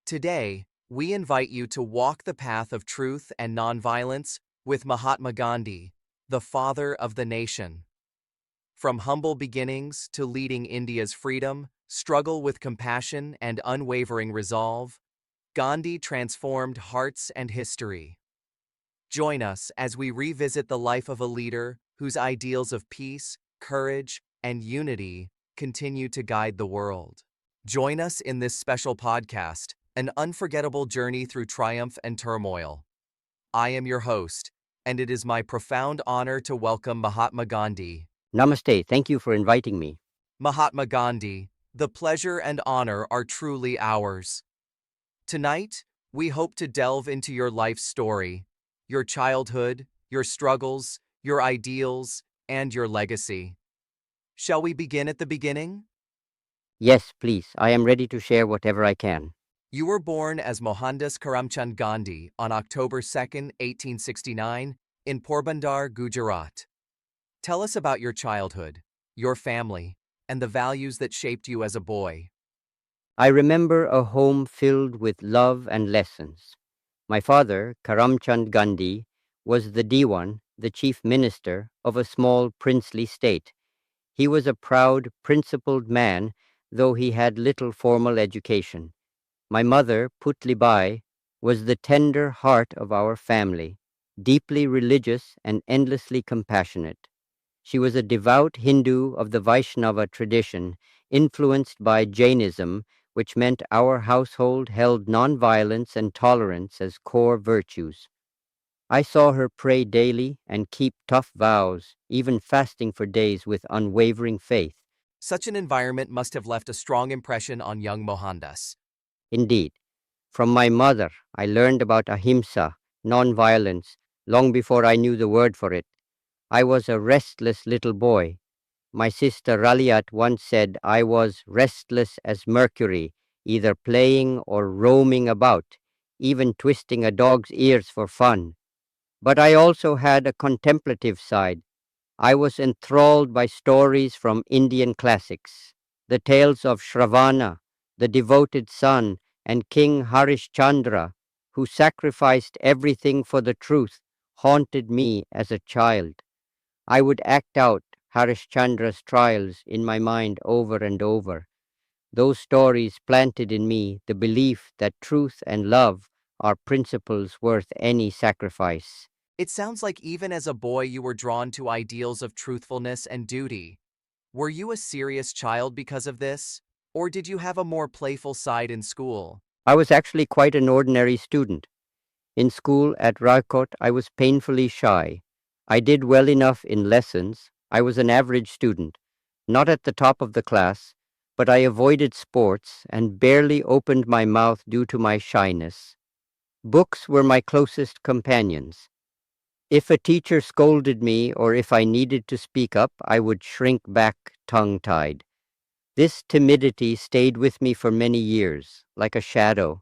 Today, we invite you to walk the path of truth and nonviolence with Mahatma Gandhi, the father of the nation. From humble beginnings to leading India's freedom, struggle with compassion and unwavering resolve, Gandhi transformed hearts and history. Join us as we revisit the life of a leader whose ideals of peace, courage, and unity continue to guide the world. Join us in this special podcast, an unforgettable journey through triumph and turmoil. I am your host, and it is my profound honor to welcome Mahatma Gandhi. Namaste. Thank you for inviting me. Mahatma Gandhi, the pleasure and honor are truly ours. Tonight, we hope to delve into your life story, your childhood, your struggles, your ideals, and your legacy. Shall we begin at the beginning? Yes, please. I am ready to share whatever I can. You were born as Mohandas Karamchand Gandhi on October 2nd, 1869, in Porbandar, Gujarat. Tell us about your childhood, your family, and the values that shaped you as a boy. I remember a home filled with love and lessons. My father, Karamchand Gandhi, was the Diwan, the chief minister of a small princely state. He was a proud, principled man, though he had little formal education. My mother, Putli Bai, was the tender heart of our family, deeply religious and endlessly compassionate. She was a devout Hindu of the Vaishnava tradition, influenced by Jainism, which meant our household held nonviolence and tolerance as core virtues. I saw her pray daily and keep tough vows, even fasting for days with unwavering faith. Such an environment must have left a strong impression on young Mohandas. Indeed, from my mother, I learned about ahimsa, nonviolence, long before I knew the word for it. I was a restless little boy. My sister Raliat once said I was restless as Mercury, either playing or roaming about, even twisting a dog's ears for fun. But I also had a contemplative side. I was enthralled by stories from Indian classics, the tales of Shravana, the devoted son, and King Harishchandra, who sacrificed everything for the truth, haunted me as a child. I would act out Harishchandra's trials in my mind over and over. Those stories planted in me the belief that truth and love are principles worth any sacrifice. It sounds like even as a boy you were drawn to ideals of truthfulness and duty. Were you a serious child because of this? Or did you have a more playful side in school? I was actually quite an ordinary student. In school at Raikot, I was painfully shy. I did well enough in lessons. I was an average student, not at the top of the class, but I avoided sports and barely opened my mouth due to my shyness. Books were my closest companions. If a teacher scolded me or if I needed to speak up, I would shrink back tongue-tied. This timidity stayed with me for many years, like a shadow.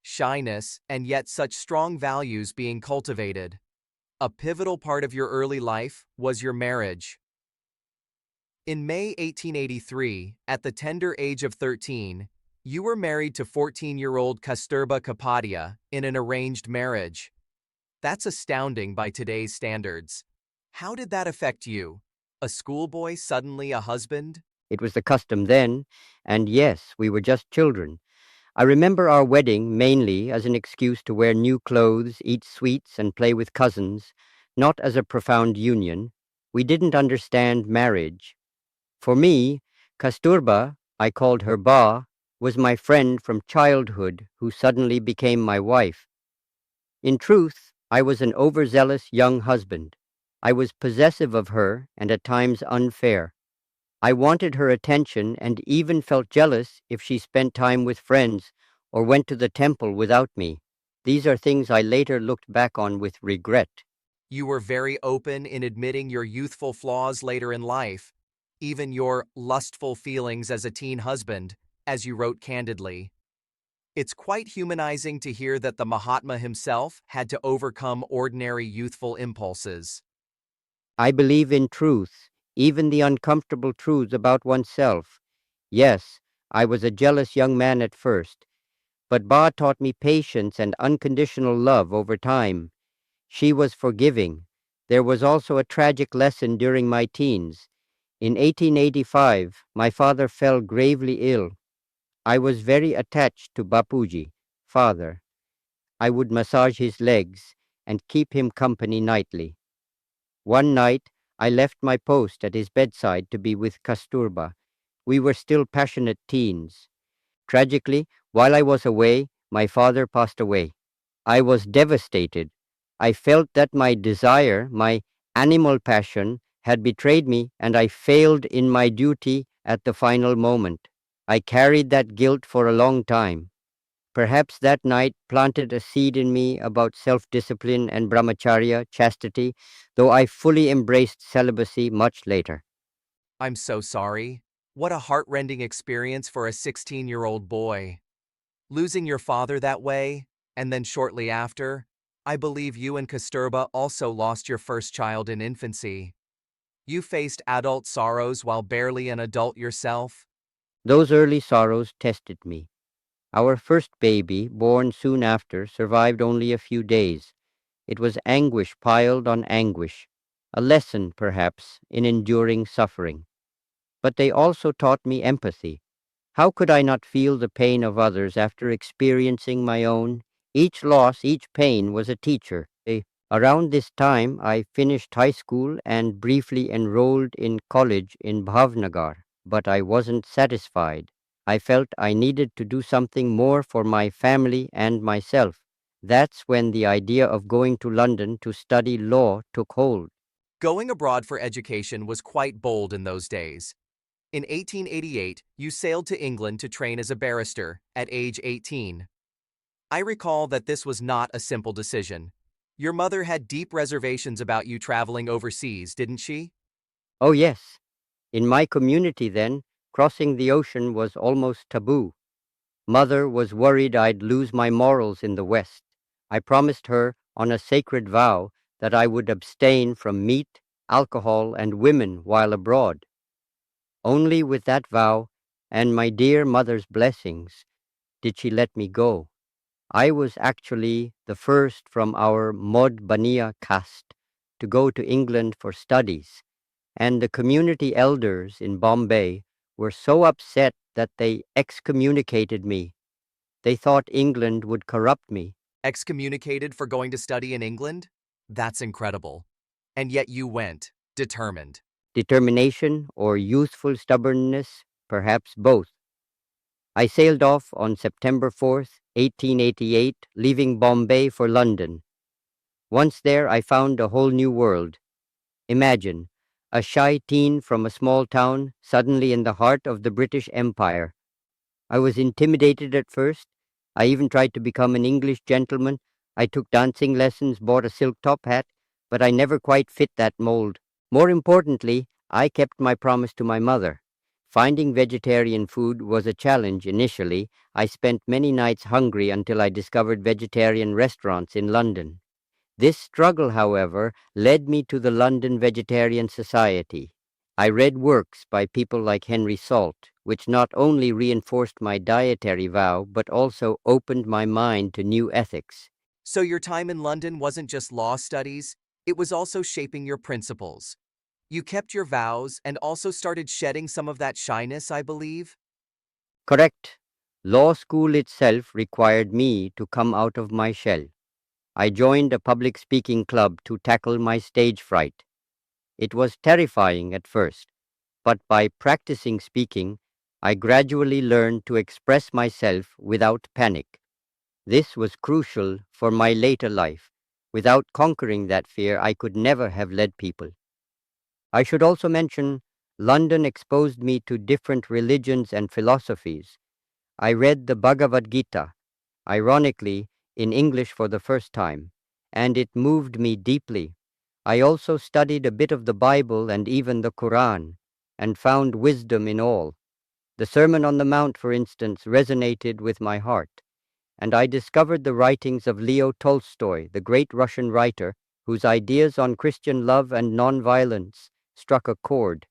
Shyness, and yet such strong values being cultivated. A pivotal part of your early life was your marriage. In May 1883, at the tender age of 13, you were married to 14-year-old Kasturba Kapadia in an arranged marriage. That's astounding by today's standards. How did that affect you? A schoolboy suddenly a husband? It was the custom then, and yes, we were just children. I remember our wedding mainly as an excuse to wear new clothes, eat sweets, and play with cousins, not as a profound union. We didn't understand marriage. For me, Kasturba, I called her Ba, was my friend from childhood who suddenly became my wife. In truth, I was an overzealous young husband. I was possessive of her and at times unfair. I wanted her attention and even felt jealous if she spent time with friends or went to the temple without me. These are things I later looked back on with regret. You were very open in admitting your youthful flaws later in life, even your lustful feelings as a teen husband, as you wrote candidly. It's quite humanizing to hear that the Mahatma himself had to overcome ordinary youthful impulses. I believe in truth, even the uncomfortable truths about oneself. Yes, I was a jealous young man at first, But Ba taught me patience and unconditional love over time. She was forgiving. There was also a tragic lesson during my teens. In 1885, my father fell gravely ill. I was very attached to Bapuji, father. I would massage his legs and keep him company nightly. One night, I left my post at his bedside to be with Kasturba. We were still passionate teens. Tragically, while I was away, my father passed away. I was devastated. I felt that my desire, my animal passion, had betrayed me, and I failed in my duty at the final moment. I carried that guilt for a long time. Perhaps that night planted a seed in me about self-discipline and brahmacharya, chastity, though I fully embraced celibacy much later. I'm so sorry. What a heartrending experience for a 16-year-old boy. Losing your father that way, and then shortly after, I believe you and Kasturba also lost your first child in infancy. You faced adult sorrows while barely an adult yourself. Those early sorrows tested me. Our first baby, born soon after, survived only a few days. It was anguish piled on anguish, a lesson, perhaps, in enduring suffering. But they also taught me empathy. How could I not feel the pain of others after experiencing my own? Each loss, each pain was a teacher. Around this time, I finished high school and briefly enrolled in college in Bhavnagar, but I wasn't satisfied. I felt I needed to do something more for my family and myself. That's when the idea of going to London to study law took hold. Going abroad for education was quite bold in those days. In 1888, you sailed to England to train as a barrister at age 18. I recall that this was not a simple decision. Your mother had deep reservations about you traveling overseas, didn't she? Oh, yes. In my community then, crossing the ocean was almost taboo. Mother was worried I'd lose my morals in the West. I promised her on a sacred vow that I would abstain from meat, alcohol, and women while abroad. Only with that vow and my dear mother's blessings did she let me go. I was actually the first from our Mod Bania caste to go to England for studies, and the community elders in Bombay were so upset that they excommunicated me. They thought England would corrupt me. Excommunicated for going to study in England? That's incredible. And yet you went, determined. Determination or youthful stubbornness, perhaps both. I sailed off on September 4th, 1888, leaving Bombay for London. Once there, I found a whole new world. Imagine, a shy teen from a small town suddenly in the heart of the British Empire. I was intimidated at first. I even tried to become an English gentleman. I took dancing lessons, bought a silk top hat, but I never quite fit that mold. More importantly, I kept my promise to my mother. Finding vegetarian food was a challenge initially. I spent many nights hungry until I discovered vegetarian restaurants in London. This struggle, however, led me to the London Vegetarian Society. I read works by people like Henry Salt, which not only reinforced my dietary vow, but also opened my mind to new ethics. So your time in London wasn't just law studies, it was also shaping your principles. You kept your vows and also started shedding some of that shyness, I believe. Correct. Law school itself required me to come out of my shell. I joined a public speaking club to tackle my stage fright. It was terrifying at first, but by practicing speaking, I gradually learned to express myself without panic. This was crucial for my later life. Without conquering that fear, I could never have led people. I should also mention London exposed me to different religions and philosophies. I read the Bhagavad Gita, ironically, in English for the first time, and it moved me deeply. I also studied a bit of the Bible and even the Quran, and found wisdom in all. The Sermon on the Mount, for instance, resonated with my heart, and I discovered the writings of Leo Tolstoy, the great Russian writer, whose ideas on Christian love and nonviolence struck a chord.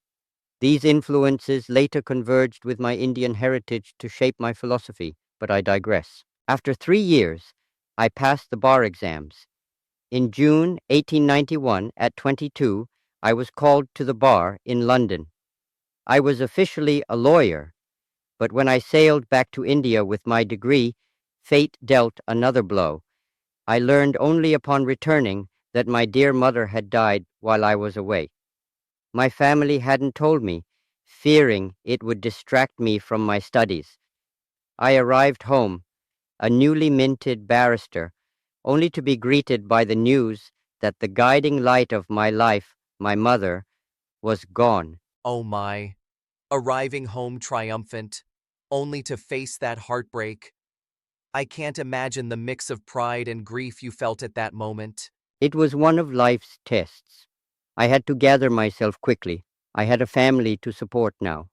These influences later converged with my Indian heritage to shape my philosophy, but I digress. After 3 years, I passed the bar exams. In June 1891, at 22, I was called to the bar in London. I was officially a lawyer, but when I sailed back to India with my degree, fate dealt another blow. I learned only upon returning that my dear mother had died while I was away. My family hadn't told me, fearing it would distract me from my studies. I arrived home, a newly minted barrister, only to be greeted by the news that the guiding light of my life, my mother, was gone. Oh my. Arriving home triumphant, only to face that heartbreak. I can't imagine the mix of pride and grief you felt at that moment. It was one of life's tests. I had to gather myself quickly. I had a family to support now.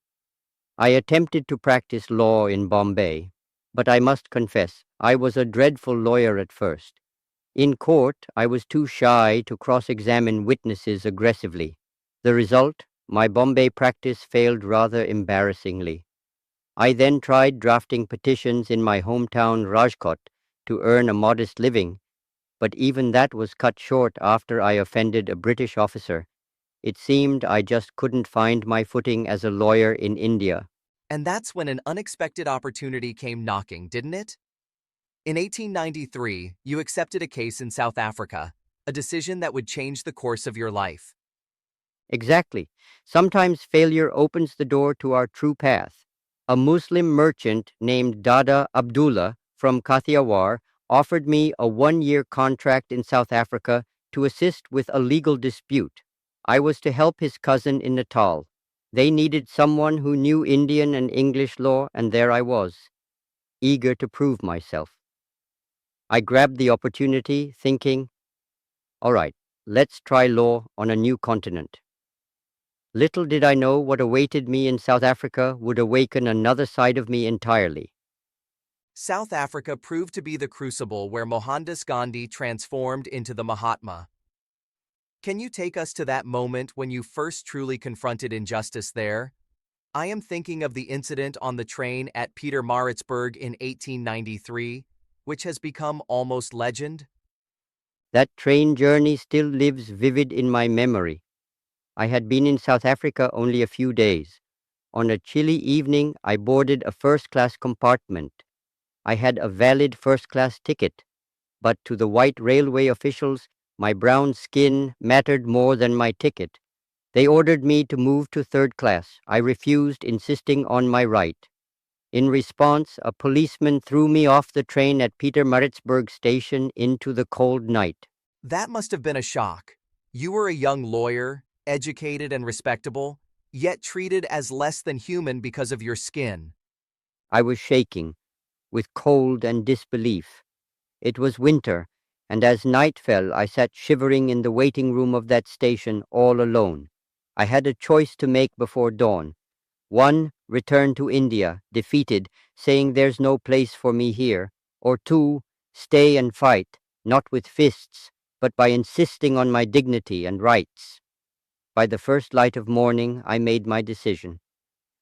I attempted to practice law in Bombay, but I must confess, I was a dreadful lawyer at first. In court, I was too shy to cross-examine witnesses aggressively. The result, my Bombay practice failed rather embarrassingly. I then tried drafting petitions in my hometown Rajkot to earn a modest living, but even that was cut short after I offended a British officer. It seemed I just couldn't find my footing as a lawyer in India. And that's when an unexpected opportunity came knocking, didn't it? In 1893, you accepted a case in South Africa, a decision that would change the course of your life. Exactly. Sometimes failure opens the door to our true path. A Muslim merchant named Dada Abdullah from Kathiawar offered me a 1-year contract in South Africa to assist with a legal dispute. I was to help his cousin in Natal. They needed someone who knew Indian and English law, and there I was, eager to prove myself. I grabbed the opportunity, thinking, all right, let's try law on a new continent. Little did I know what awaited me in South Africa would awaken another side of me entirely. South Africa proved to be the crucible where Mohandas Gandhi transformed into the Mahatma. Can you take us to that moment when you first truly confronted injustice there? I am thinking of the incident on the train at Pietermaritzburg in 1893, which has become almost legend. That train journey still lives vivid in my memory. I had been in South Africa only a few days. On a chilly evening, I boarded a first-class compartment. I had a valid first-class ticket, but to the white railway officials, my brown skin mattered more than my ticket. They ordered me to move to third class. I refused, insisting on my right. In response, a policeman threw me off the train at Pietermaritzburg station into the cold night. That must have been a shock. You were a young lawyer, educated and respectable, yet treated as less than human because of your skin. I was shaking with cold and disbelief. It was winter, and as night fell, I sat shivering in the waiting room of that station all alone. I had a choice to make before dawn. One, return to India, defeated, saying there's no place for me here. Or two, stay and fight, not with fists, but by insisting on my dignity and rights. By the first light of morning, I made my decision.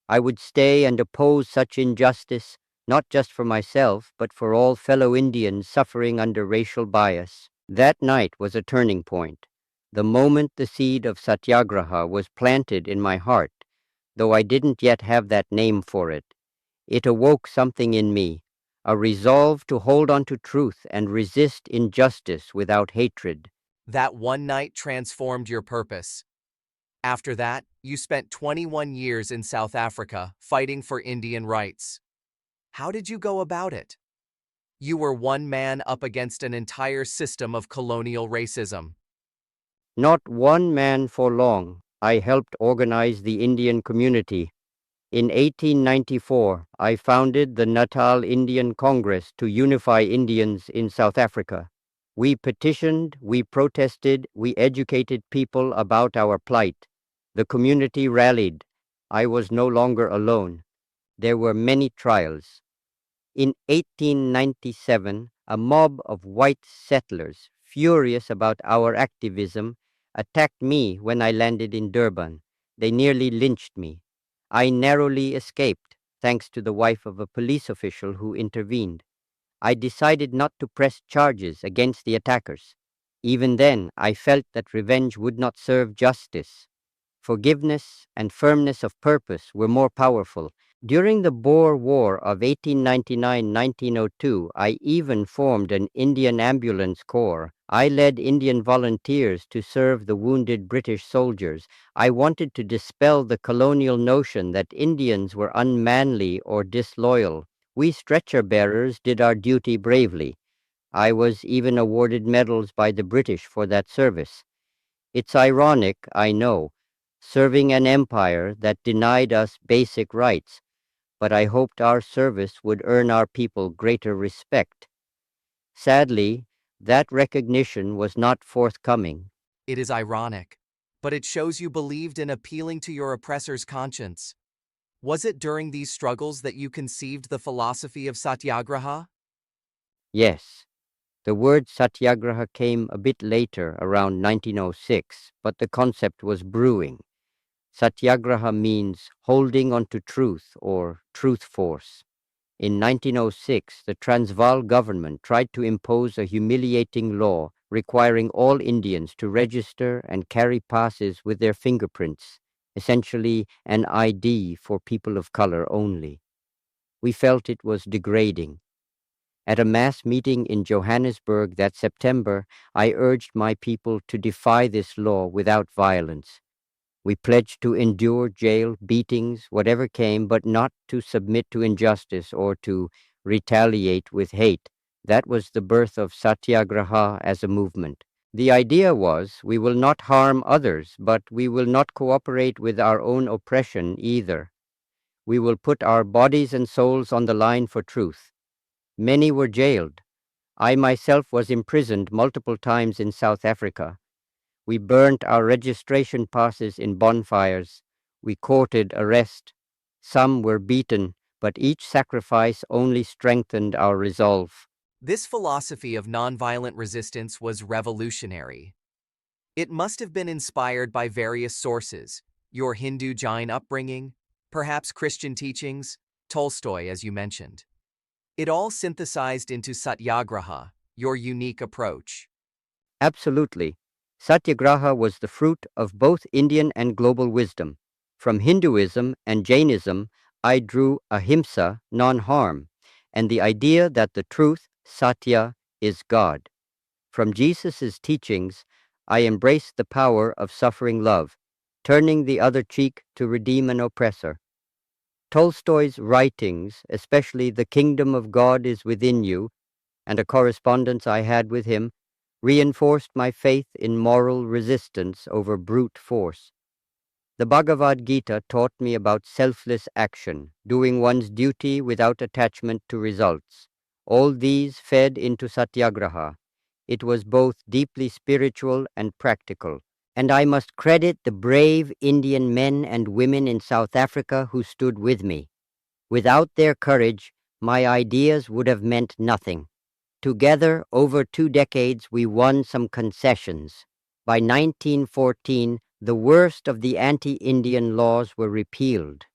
I would stay and oppose such injustice, not just for myself, but for all fellow Indians suffering under racial bias. That night was a turning point. The moment the seed of satyagraha was planted in my heart, though I didn't yet have that name for it, it awoke something in me, a resolve to hold on to truth and resist injustice without hatred. That one night transformed your purpose. After that, you spent 21 years in South Africa fighting for Indian rights. How did you go about it? You were one man up against an entire system of colonial racism. Not one man for long. I helped organize the Indian community. In 1894, I founded the Natal Indian Congress to unify Indians in South Africa. We petitioned, we protested, we educated people about our plight. The community rallied. I was no longer alone. There were many trials. In 1897, a mob of white settlers, furious about our activism, attacked me when I landed in Durban. They nearly lynched me. I narrowly escaped, thanks to the wife of a police official who intervened. I decided not to press charges against the attackers. Even then, I felt that revenge would not serve justice. Forgiveness and firmness of purpose were more powerful. During the Boer War of 1899-1902, I even formed an Indian ambulance corps. I led Indian volunteers to serve the wounded British soldiers. I wanted to dispel the colonial notion that Indians were unmanly or disloyal. We stretcher bearers did our duty bravely. I was even awarded medals by the British for that service. It's ironic, I know, serving an empire that denied us basic rights, but I hoped our service would earn our people greater respect. Sadly, that recognition was not forthcoming. It is ironic, but it shows you believed in appealing to your oppressor's conscience. Was it during these struggles that you conceived the philosophy of satyagraha? Yes, the word satyagraha came a bit later, around 1906, but the concept was brewing. Satyagraha means holding on to truth or truth force. In 1906, the Transvaal government tried to impose a humiliating law requiring all Indians to register and carry passes with their fingerprints, essentially an ID for people of color only. We felt it was degrading. At a mass meeting in Johannesburg that September, I urged my people to defy this law without violence. We pledged to endure jail, beatings, whatever came, but not to submit to injustice or to retaliate with hate. That was the birth of Satyagraha as a movement. The idea was we will not harm others, but we will not cooperate with our own oppression either. We will put our bodies and souls on the line for truth. Many were jailed. I myself was imprisoned multiple times in South Africa. We burnt our registration passes in bonfires. We courted arrest. Some were beaten, but each sacrifice only strengthened our resolve. This philosophy of nonviolent resistance was revolutionary. It must have been inspired by various sources, your Hindu Jain upbringing, perhaps Christian teachings, Tolstoy, as you mentioned. It all synthesized into satyagraha, your unique approach. Absolutely. Satyagraha was the fruit of both Indian and global wisdom. From Hinduism and Jainism, I drew ahimsa, non-harm, and the idea that the truth, satya, is God. From Jesus' teachings, I embraced the power of suffering love, turning the other cheek to redeem an oppressor. Tolstoy's writings, especially The Kingdom of God is Within You, and a correspondence I had with him, reinforced my faith in moral resistance over brute force. The Bhagavad Gita taught me about selfless action, doing one's duty without attachment to results. All these fed into satyagraha. It was both deeply spiritual and practical, and I must credit the brave Indian men and women in South Africa who stood with me. Without their courage, my ideas would have meant nothing. Together, over 2 decades, we won some concessions. By 1914, the worst of the anti-Indian laws were repealed.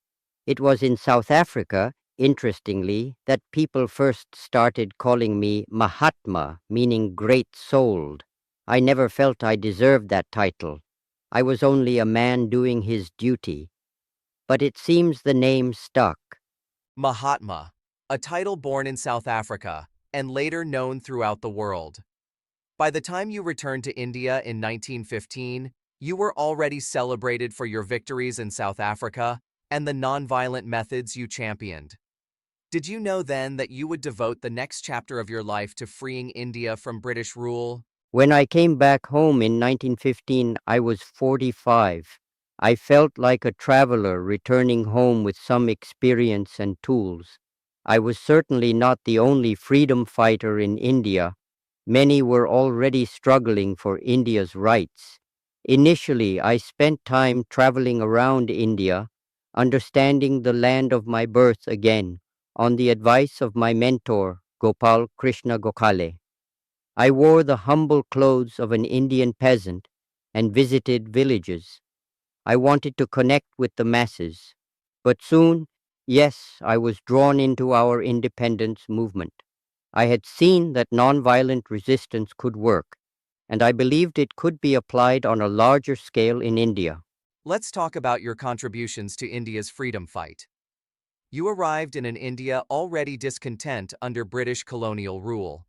It was in South Africa, interestingly, that people first started calling me Mahatma, meaning great-souled. I never felt I deserved that title. I was only a man doing his duty. But it seems the name stuck. Mahatma, a title born in South Africa and later known throughout the world. By the time you returned to India in 1915, you were already celebrated for your victories in South Africa and the nonviolent methods you championed. Did you know then that you would devote the next chapter of your life to freeing India from British rule? When I came back home in 1915, I was 45. I felt like a traveler returning home with some experience and tools. I was certainly not the only freedom fighter in India. Many were already struggling for India's rights. Initially, I spent time traveling around India, understanding the land of my birth again, on the advice of my mentor, Gopal Krishna Gokhale. I wore the humble clothes of an Indian peasant and visited villages. I wanted to connect with the masses. But soon, yes, I was drawn into our independence movement. I had seen that nonviolent resistance could work, and I believed it could be applied on a larger scale in India. Let's talk about your contributions to India's freedom fight. You arrived in an India already discontent under British colonial rule.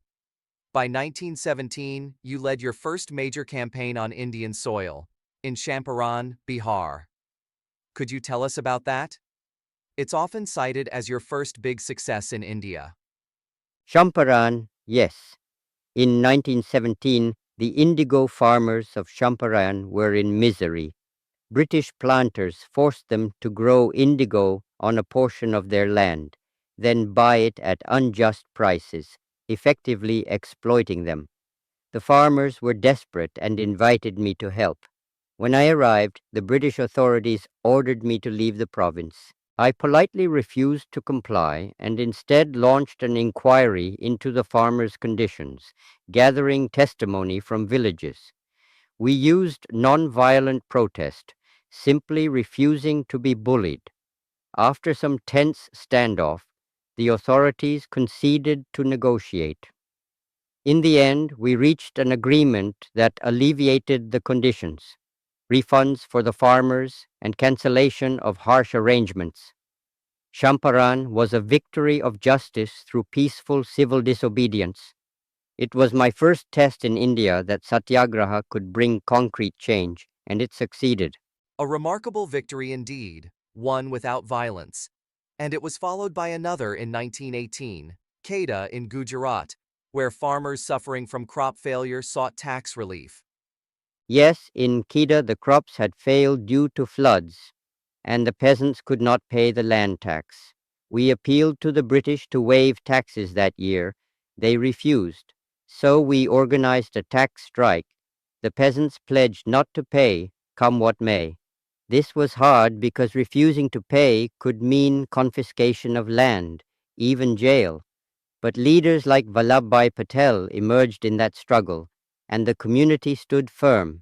By 1917, you led your first major campaign on Indian soil, in Champaran, Bihar. Could you tell us about that? It's often cited as your first big success in India. Champaran, yes. In 1917, the indigo farmers of Champaran were in misery. British planters forced them to grow indigo on a portion of their land, then buy it at unjust prices, effectively exploiting them. The farmers were desperate and invited me to help. When I arrived, the British authorities ordered me to leave the province. I politely refused to comply and instead launched an inquiry into the farmers' conditions, gathering testimony from villages. We used nonviolent protest, simply refusing to be bullied. After some tense standoff, the authorities conceded to negotiate. In the end, we reached an agreement that alleviated the conditions: refunds for the farmers and cancellation of harsh arrangements. Champaran was a victory of justice through peaceful civil disobedience. It was my first test in India that satyagraha could bring concrete change, and it succeeded. A remarkable victory indeed, one without violence. And it was followed by another in 1918, Kheda in Gujarat, where farmers suffering from crop failure sought tax relief. Yes, in Kedah the crops had failed due to floods, and the peasants could not pay the land tax. We appealed to the British to waive taxes that year. They refused. So we organized a tax strike. The peasants pledged not to pay, come what may. This was hard because refusing to pay could mean confiscation of land, even jail. But leaders like Vallabhbhai Patel emerged in that struggle, and the community stood firm.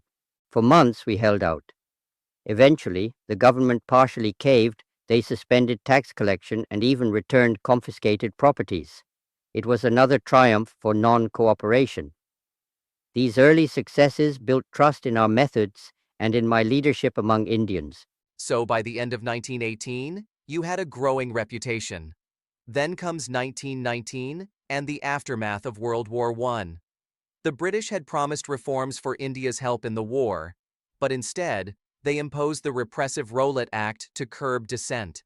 For months we held out. Eventually, the government partially caved. They suspended tax collection and even returned confiscated properties. It was another triumph for non-cooperation. These early successes built trust in our methods and in my leadership among Indians. So by the end of 1918, you had a growing reputation. Then comes 1919 and the aftermath of World War I. The British had promised reforms for India's help in the war, but instead, they imposed the repressive Rowlatt Act to curb dissent.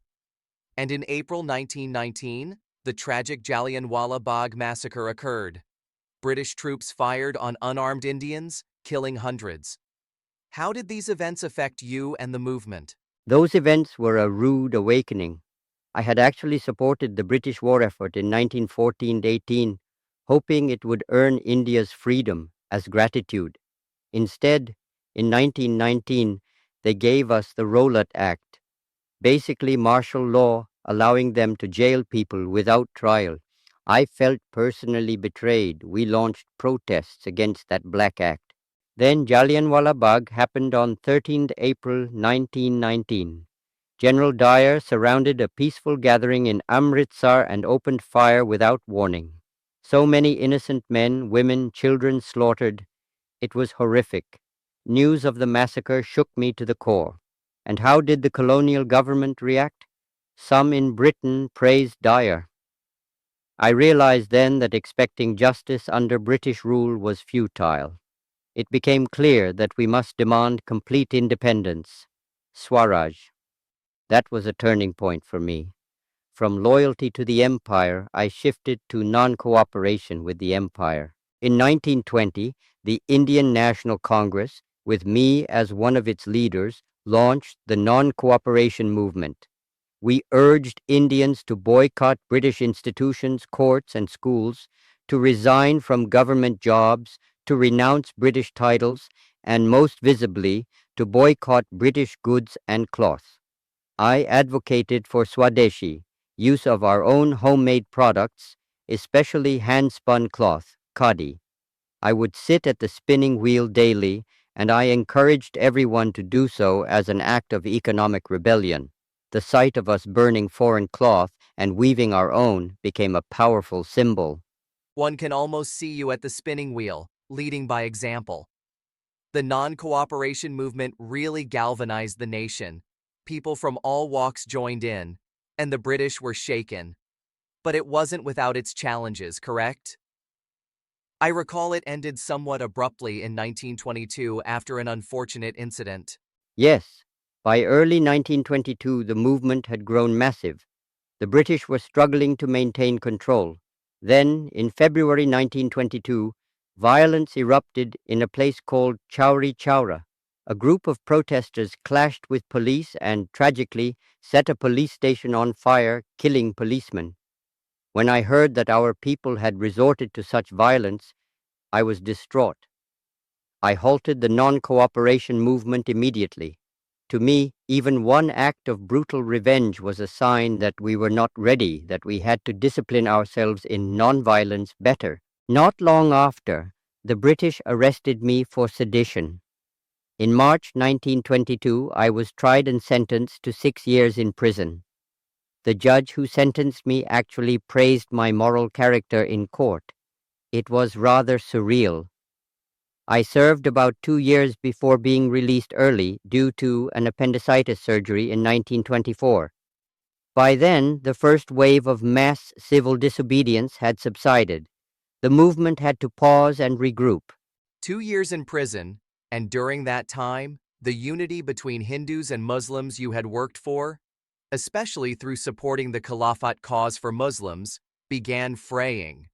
And in April 1919, the tragic Jallianwala Bagh massacre occurred. British troops fired on unarmed Indians, killing hundreds. How did these events affect you and the movement? Those events were a rude awakening. I had actually supported the British war effort in 1914-18, hoping it would earn India's freedom as gratitude. Instead, in 1919, they gave us the Rowlatt Act, basically martial law allowing them to jail people without trial. I felt personally betrayed. We launched protests against that Black Act. Then Jallianwala Bagh happened on 13th April 1919. General Dyer surrounded a peaceful gathering in Amritsar and opened fire without warning. So many innocent men, women, children slaughtered. It was horrific. News of the massacre shook me to the core. And how did the colonial government react? Some in Britain praised Dyer. I realized then that expecting justice under British rule was futile. It became clear that we must demand complete independence, Swaraj. That was a turning point for me. From loyalty to the empire, I shifted to non-cooperation with the empire. In 1920, the Indian National Congress, with me as one of its leaders, launched the non-cooperation movement. We urged Indians to boycott British institutions, courts, and schools, to resign from government jobs, to renounce British titles, and most visibly, to boycott British goods and cloth. I advocated for Swadeshi, use of our own homemade products, especially hand-spun cloth, khadi. I would sit at the spinning wheel daily, and I encouraged everyone to do so as an act of economic rebellion. The sight of us burning foreign cloth and weaving our own became a powerful symbol. One can almost see you at the spinning wheel, leading by example. The non-cooperation movement really galvanized the nation. People from all walks joined in, and the British were shaken. But it wasn't without its challenges, correct? I recall it ended somewhat abruptly in 1922 after an unfortunate incident. Yes, by early 1922 the movement had grown massive. The British were struggling to maintain control. Then, in February 1922, violence erupted in a place called Chowri Chowra. A group of protesters clashed with police and, tragically, set a police station on fire, killing policemen. When I heard that our people had resorted to such violence, I was distraught. I halted the non-cooperation movement immediately. To me, even one act of brutal revenge was a sign that we were not ready, that we had to discipline ourselves in nonviolence better. Not long after, the British arrested me for sedition. In March 1922, I was tried and sentenced to 6 years in prison. The judge who sentenced me actually praised my moral character in court. It was rather surreal. I served about 2 years before being released early due to an appendicitis surgery in 1924. By then, the first wave of mass civil disobedience had subsided. The movement had to pause and regroup. 2 years in prison, and during that time, the unity between Hindus and Muslims you had worked for, especially through supporting the Caliphate cause for Muslims, began fraying.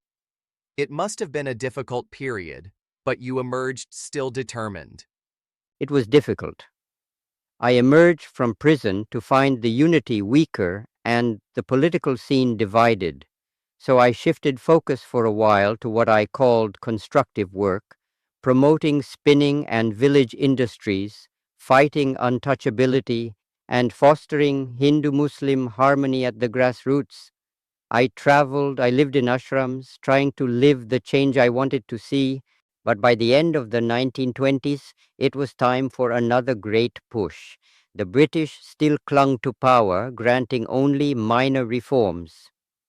It must have been a difficult period, but you emerged still determined. It was difficult. I emerged from prison to find the unity weaker and the political scene divided. So I shifted focus for a while to what I called constructive work, promoting spinning and village industries, fighting untouchability, and fostering Hindu-Muslim harmony at the grassroots. I traveled, I lived in ashrams, trying to live the change I wanted to see, but by the end of the 1920s, it was time for another great push. The British still clung to power, granting only minor reforms.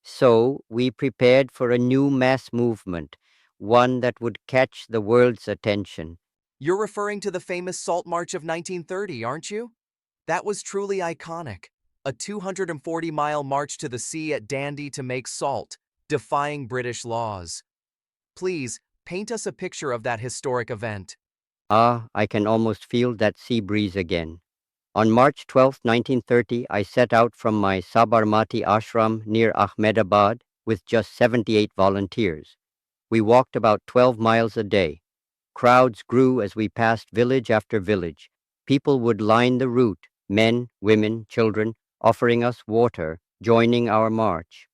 So we prepared for a new mass movement, one that would catch the world's attention. You're referring to the famous Salt March of 1930, aren't you? That was truly iconic. A 240-mile march to the sea at Dundee to make salt, defying British laws. Please, paint us a picture of that historic event. Ah, I can almost feel that sea breeze again. On March 12, 1930, I set out from my Sabarmati ashram near Ahmedabad with just 78 volunteers. We walked about 12 miles a day. Crowds grew as we passed village after village. People would line the route, men, women, children, offering us water, joining our march.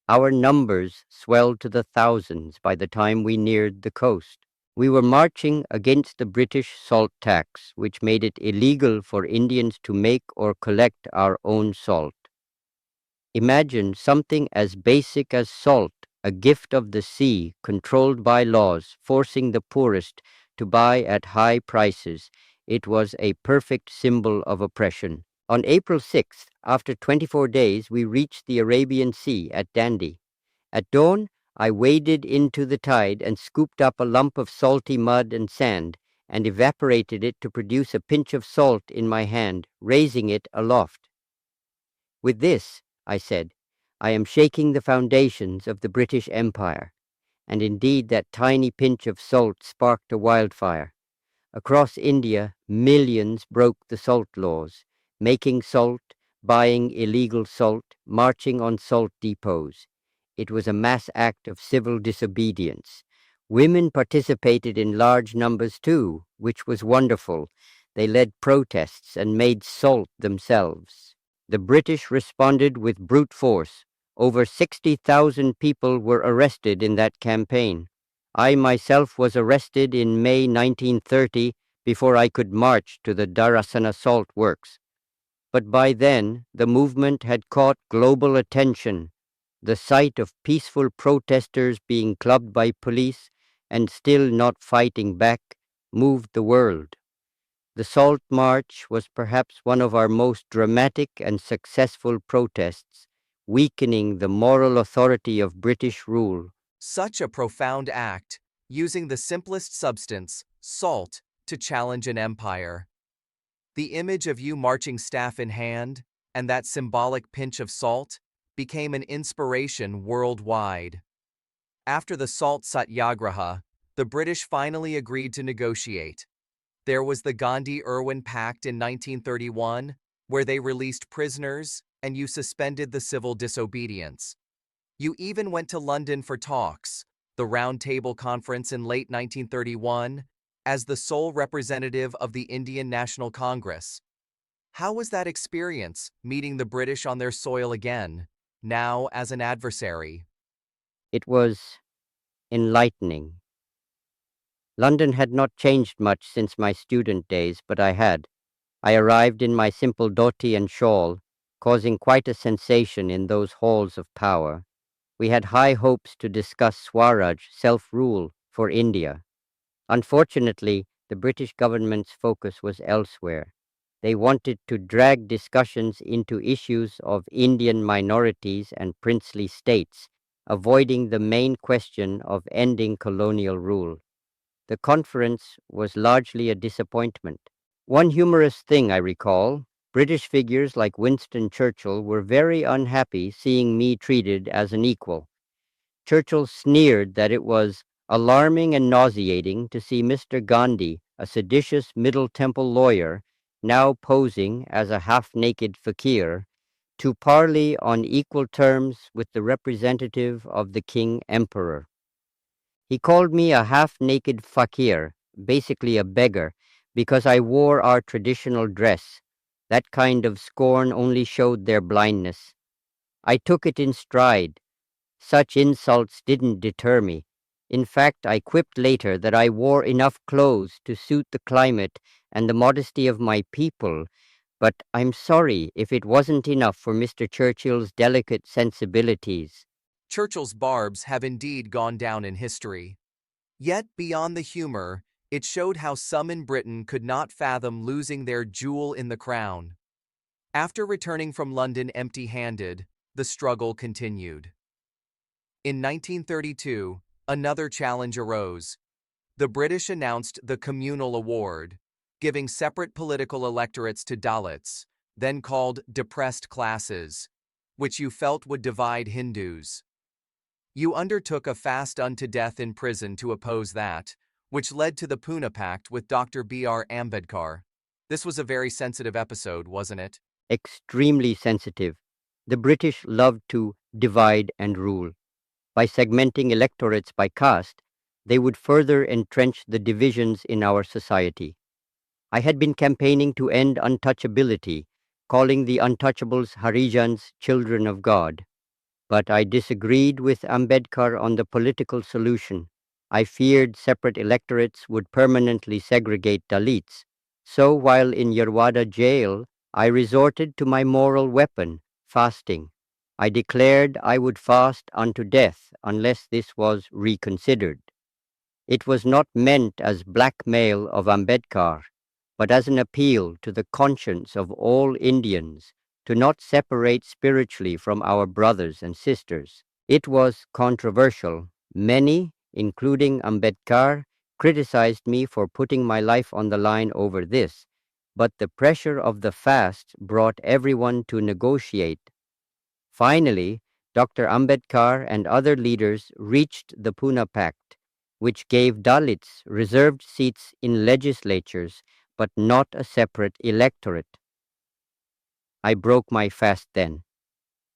Our numbers swelled to the thousands by the time we neared the coast. We were marching against the British salt tax, which made it illegal for Indians to make or collect our own salt. Imagine something as basic as salt, a gift of the sea, controlled by laws, forcing the poorest to buy at high prices. It was a perfect symbol of oppression. On April 6th, after 24 days, we reached the Arabian Sea at Dundee. At dawn, I waded into the tide and scooped up a lump of salty mud and sand and evaporated it to produce a pinch of salt in my hand, raising it aloft. With this, I said, I am shaking the foundations of the British Empire. And indeed, that tiny pinch of salt sparked a wildfire. Across India, millions broke the salt laws, making salt, buying illegal salt, marching on salt depots. It was a mass act of civil disobedience. Women participated in large numbers too, which was wonderful. They led protests and made salt themselves. The British responded with brute force. Over 60,000 people were arrested in that campaign. I myself was arrested in May 1930 before I could march to the Darasana salt works. But by then, the movement had caught global attention. The sight of peaceful protesters being clubbed by police and still not fighting back moved the world. The Salt March was perhaps one of our most dramatic and successful protests, weakening the moral authority of British rule. Such a profound act, using the simplest substance, salt, to challenge an empire. The image of you marching staff in hand, and that symbolic pinch of salt, became an inspiration worldwide. After the Salt Satyagraha, the British finally agreed to negotiate. There was the Gandhi-Irwin Pact in 1931, where they released prisoners, and you suspended the civil disobedience. You even went to London for talks, the Round Table Conference in late 1931, as the sole representative of the Indian National Congress. How was that experience, meeting the British on their soil again, now as an adversary? It was enlightening. London had not changed much since my student days, but I had. I arrived in my simple dhoti and shawl, causing quite a sensation in those halls of power. We had high hopes to discuss Swaraj, self-rule, for India. Unfortunately, the British government's focus was elsewhere. They wanted to drag discussions into issues of Indian minorities and princely states, avoiding the main question of ending colonial rule. The conference was largely a disappointment. One humorous thing I recall, British figures like Winston Churchill were very unhappy seeing me treated as an equal. Churchill sneered that it was alarming and nauseating to see Mr. Gandhi, a seditious Middle Temple lawyer, now posing as a half-naked fakir, to parley on equal terms with the representative of the King Emperor. He called me a half-naked fakir, basically a beggar, because I wore our traditional dress. That kind of scorn only showed their blindness. I took it in stride. Such insults didn't deter me. In fact, I quipped later that I wore enough clothes to suit the climate and the modesty of my people, but I'm sorry if it wasn't enough for Mr. Churchill's delicate sensibilities. Churchill's barbs have indeed gone down in history. Yet, beyond the humor, it showed how some in Britain could not fathom losing their jewel in the crown. After returning from London empty-handed, the struggle continued. In 1932, another challenge arose. The British announced the Communal Award, giving separate political electorates to Dalits, then called depressed classes, which you felt would divide Hindus. You undertook a fast unto death in prison to oppose that, which led to the Pune Pact with Dr. B.R. Ambedkar. This was a very sensitive episode, wasn't it? Extremely sensitive. The British loved to divide and rule. By segmenting electorates by caste, they would further entrench the divisions in our society. I had been campaigning to end untouchability, calling the untouchables Harijans, children of God. But I disagreed with Ambedkar on the political solution. I feared separate electorates would permanently segregate Dalits. So while in Yerwada jail, I resorted to my moral weapon, fasting. I declared I would fast unto death unless this was reconsidered. It was not meant as blackmail of Ambedkar, but as an appeal to the conscience of all Indians to not separate spiritually from our brothers and sisters. It was controversial. Many, including Ambedkar, criticized me for putting my life on the line over this, but the pressure of the fast brought everyone to negotiate. Finally, Dr. Ambedkar and other leaders reached the Pune Pact, which gave Dalits reserved seats in legislatures but not a separate electorate. I broke my fast then.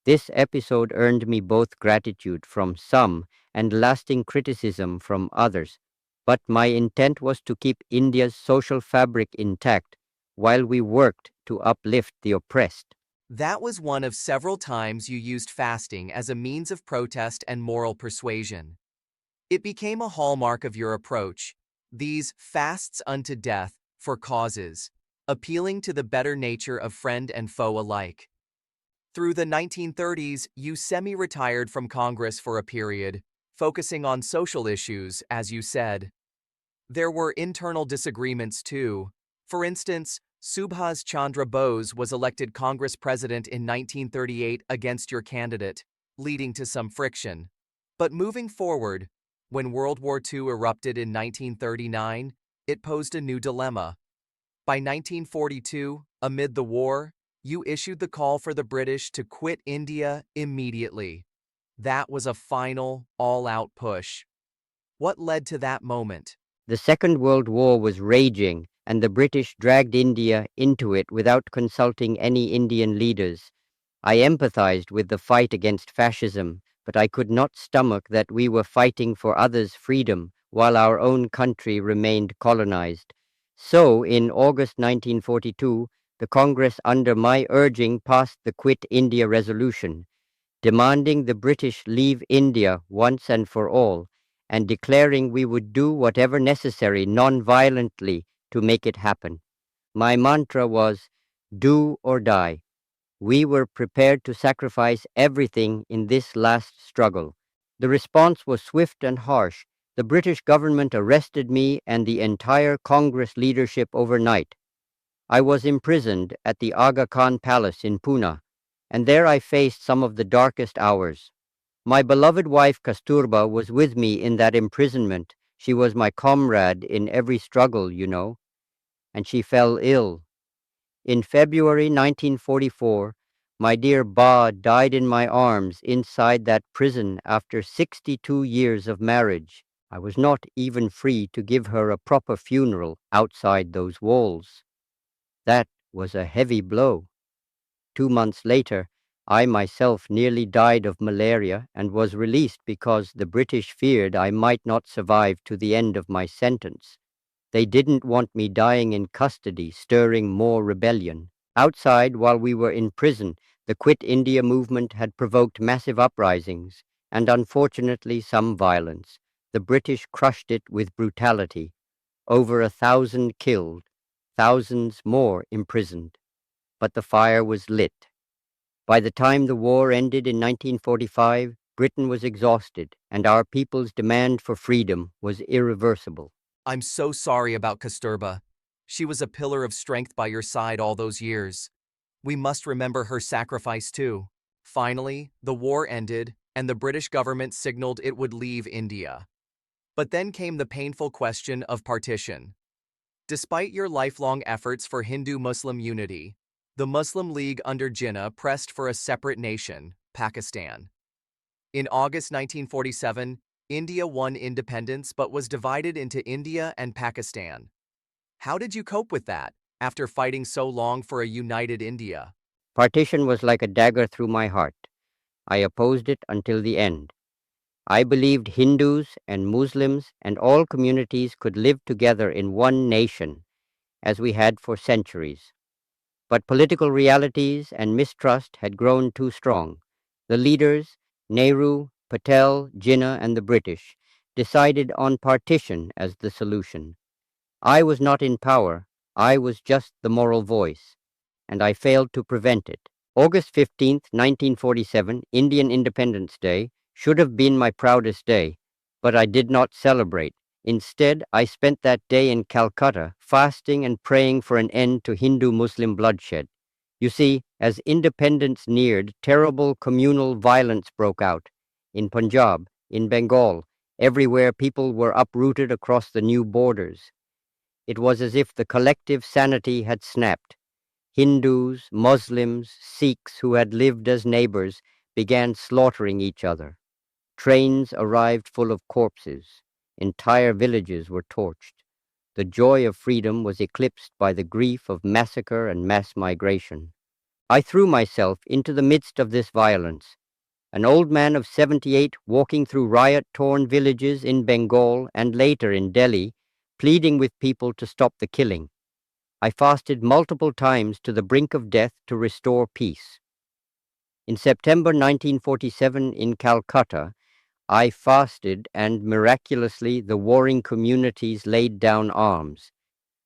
This episode earned me both gratitude from some and lasting criticism from others, but my intent was to keep India's social fabric intact while we worked to uplift the oppressed. That was one of several times you used fasting as a means of protest and moral persuasion. It became a hallmark of your approach, these fasts unto death for causes, appealing to the better nature of friend and foe alike. Through the 1930s, you semi-retired from Congress for a period, focusing on social issues, as you said. There were internal disagreements too. For instance, Subhas Chandra Bose was elected Congress president in 1938 against your candidate, leading to some friction. But moving forward, when World War II erupted in 1939, it posed a new dilemma. By 1942, amid the war, you issued the call for the British to quit India immediately. That was a final, all-out push. What led to that moment? The Second World War was raging, and the British dragged India into it without consulting any Indian leaders. I empathized with the fight against fascism, but I could not stomach that we were fighting for others' freedom while our own country remained colonized. So, in August 1942, the Congress, under my urging, passed the Quit India Resolution, demanding the British leave India once and for all, and declaring we would do whatever necessary non-violently to make it happen. My mantra was, do or die. We were prepared to sacrifice everything in this last struggle. The response was swift and harsh. The British government arrested me and the entire Congress leadership overnight. I was imprisoned at the Aga Khan Palace in Pune, and there I faced some of the darkest hours. My beloved wife Kasturba was with me in that imprisonment. She was my comrade in every struggle, you know, and she fell ill. In February 1944, my dear Ba died in my arms inside that prison after 62 years of marriage. I was not even free to give her a proper funeral outside those walls. That was a heavy blow. 2 months later, I myself nearly died of malaria and was released because the British feared I might not survive to the end of my sentence. They didn't want me dying in custody, stirring more rebellion. Outside, while we were in prison, the Quit India movement had provoked massive uprisings, and unfortunately some violence. The British crushed it with brutality. Over 1,000 killed, thousands more imprisoned. But the fire was lit. By the time the war ended in 1945, Britain was exhausted, and our people's demand for freedom was irreversible. I'm so sorry about Kasturba. She was a pillar of strength by your side all those years. We must remember her sacrifice too. Finally, the war ended, and the British government signaled it would leave India. But then came the painful question of partition. Despite your lifelong efforts for Hindu-Muslim unity, the Muslim League under Jinnah pressed for a separate nation, Pakistan. In August 1947, India won independence but was divided into India and Pakistan. How did you cope with that, after fighting so long for a united India? Partition was like a dagger through my heart. I opposed it until the end. I believed Hindus and Muslims and all communities could live together in one nation, as we had for centuries. But political realities and mistrust had grown too strong. The leaders, Nehru, Patel, Jinnah, and the British, decided on partition as the solution. I was not in power, I was just the moral voice, and I failed to prevent it. August 15th, 1947, Indian Independence Day, should have been my proudest day, but I did not celebrate. Instead, I spent that day in Calcutta fasting and praying for an end to Hindu-Muslim bloodshed. You see, as independence neared, terrible communal violence broke out. In Punjab, in Bengal, everywhere people were uprooted across the new borders. It was as if the collective sanity had snapped. Hindus, Muslims, Sikhs who had lived as neighbors began slaughtering each other. Trains arrived full of corpses. Entire villages were torched. The joy of freedom was eclipsed by the grief of massacre and mass migration. I threw myself into the midst of this violence. An old man of 78 walking through riot-torn villages in Bengal and later in Delhi, pleading with people to stop the killing. I fasted multiple times to the brink of death to restore peace. In September 1947 in Calcutta, I fasted and miraculously the warring communities laid down arms.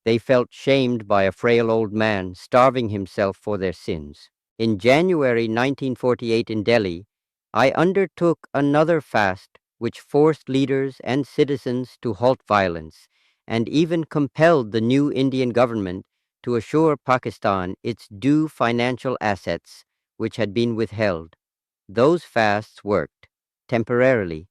They felt shamed by a frail old man starving himself for their sins. In January 1948 in Delhi, I undertook another fast which forced leaders and citizens to halt violence and even compelled the new Indian government to assure Pakistan its due financial assets which had been withheld. Those fasts worked, temporarily,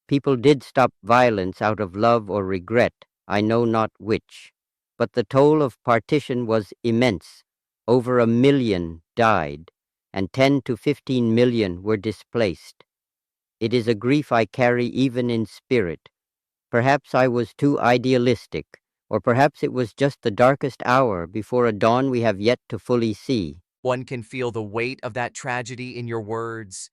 People did stop violence out of love or regret, I know not which. But the toll of partition was immense. Over 1 million died, and 10 to 15 million were displaced. It is a grief I carry even in spirit. Perhaps I was too idealistic, or perhaps it was just the darkest hour before a dawn we have yet to fully see. One can feel the weight of that tragedy in your words.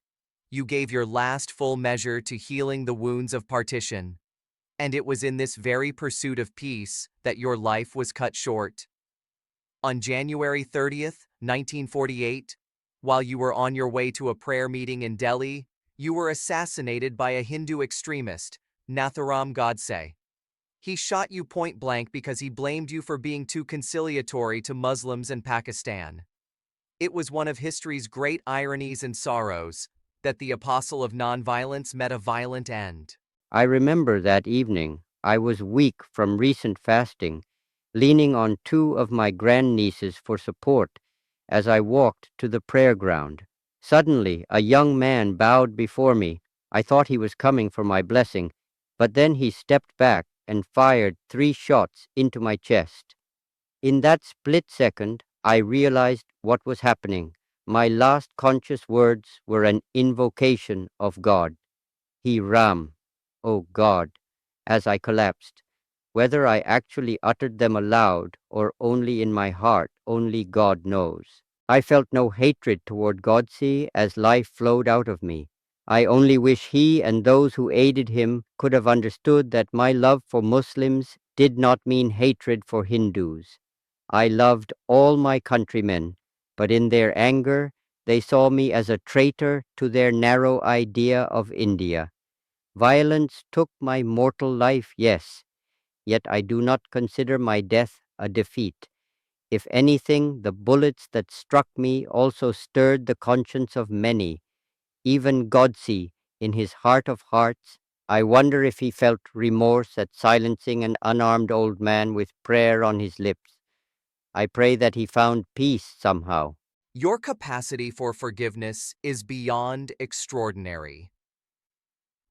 You gave your last full measure to healing the wounds of partition, and it was in this very pursuit of peace that your life was cut short. On January 30th, 1948, while you were on your way to a prayer meeting in Delhi, you were assassinated by a Hindu extremist, Nathuram Godse. He shot you point blank because he blamed you for being too conciliatory to Muslims in Pakistan. It was one of history's great ironies and sorrows that the apostle of nonviolence met a violent end. I remember that evening. I was weak from recent fasting, leaning on two of my grandnieces for support as I walked to the prayer ground. Suddenly, a young man bowed before me. I thought he was coming for my blessing, but then he stepped back and fired 3 shots into my chest. In that split second, I realized what was happening. My last conscious words were an invocation of God. He Ram, O God, as I collapsed. Whether I actually uttered them aloud or only in my heart, only God knows. I felt no hatred toward Godse as life flowed out of me. I only wish he and those who aided him could have understood that my love for Muslims did not mean hatred for Hindus. I loved all my countrymen, but in their anger they saw me as a traitor to their narrow idea of India. Violence took my mortal life, yes, yet I do not consider my death a defeat. If anything, the bullets that struck me also stirred the conscience of many, even Godse, in his heart of hearts. I wonder if he felt remorse at silencing an unarmed old man with prayer on his lips. I pray that he found peace somehow. Your capacity for forgiveness is beyond extraordinary.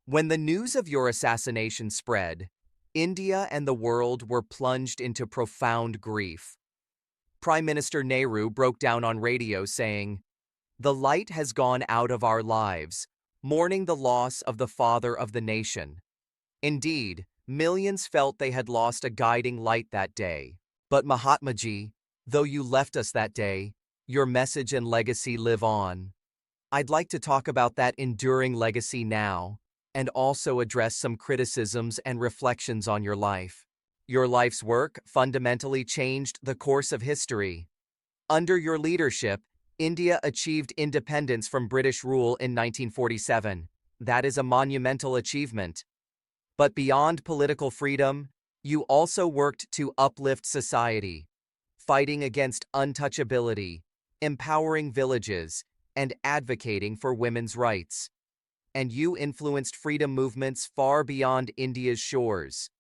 When the news of your assassination spread, India and the world were plunged into profound grief. Prime Minister Nehru broke down on radio saying, "The light has gone out of our lives, mourning the loss of the father of the nation." Indeed, millions felt they had lost a guiding light that day. But Mahatmaji, though you left us that day, your message and legacy live on. I'd like to talk about that enduring legacy now, and also address some criticisms and reflections on your life. Your life's work fundamentally changed the course of history. Under your leadership, India achieved independence from British rule in 1947. That is a monumental achievement. But beyond political freedom, you also worked to uplift society, fighting against untouchability, empowering villages, and advocating for women's rights. And you influenced freedom movements far beyond India's shores.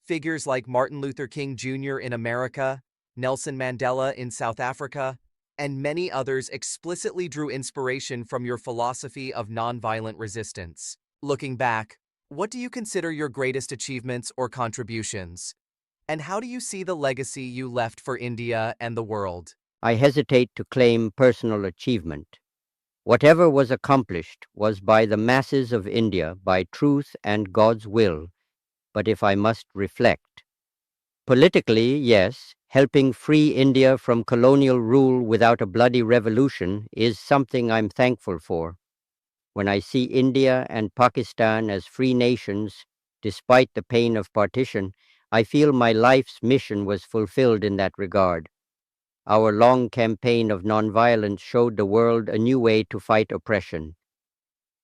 Figures like Martin Luther King Jr. in America, Nelson Mandela in South Africa, and many others explicitly drew inspiration from your philosophy of nonviolent resistance. Looking back, what do you consider your greatest achievements or contributions? And how do you see the legacy you left for India and the world? I hesitate to claim personal achievement. Whatever was accomplished was by the masses of India, by truth and God's will. But if I must reflect, politically, yes, helping free India from colonial rule without a bloody revolution is something I'm thankful for. When I see India and Pakistan as free nations, despite the pain of partition, I feel my life's mission was fulfilled in that regard. Our long campaign of nonviolence showed the world a new way to fight oppression.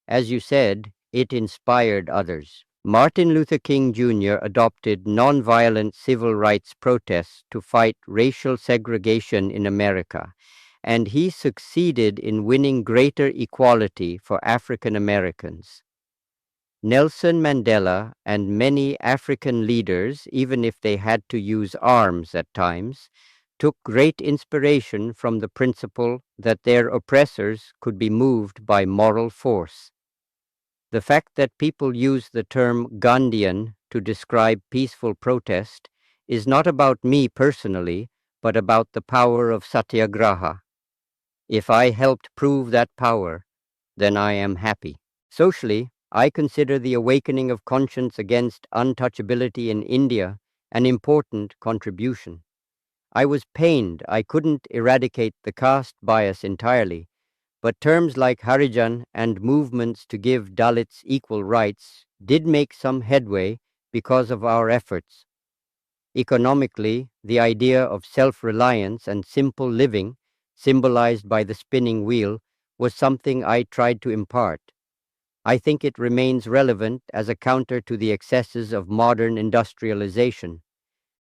As you said, it inspired others. Martin Luther King Jr. adopted nonviolent civil rights protests to fight racial segregation in America, and he succeeded in winning greater equality for African Americans. Nelson Mandela and many African leaders, even if they had to use arms at times, took great inspiration from the principle that their oppressors could be moved by moral force. The fact that people use the term Gandhian to describe peaceful protest is not about me personally, but about the power of satyagraha. If I helped prove that power, then I am happy. Socially, I consider the awakening of conscience against untouchability in India an important contribution. I was pained I couldn't eradicate the caste bias entirely, but terms like Harijan and movements to give Dalits equal rights did make some headway because of our efforts. Economically, the idea of self-reliance and simple living, symbolized by the spinning wheel, was something I tried to impart. I think it remains relevant as a counter to the excesses of modern industrialization.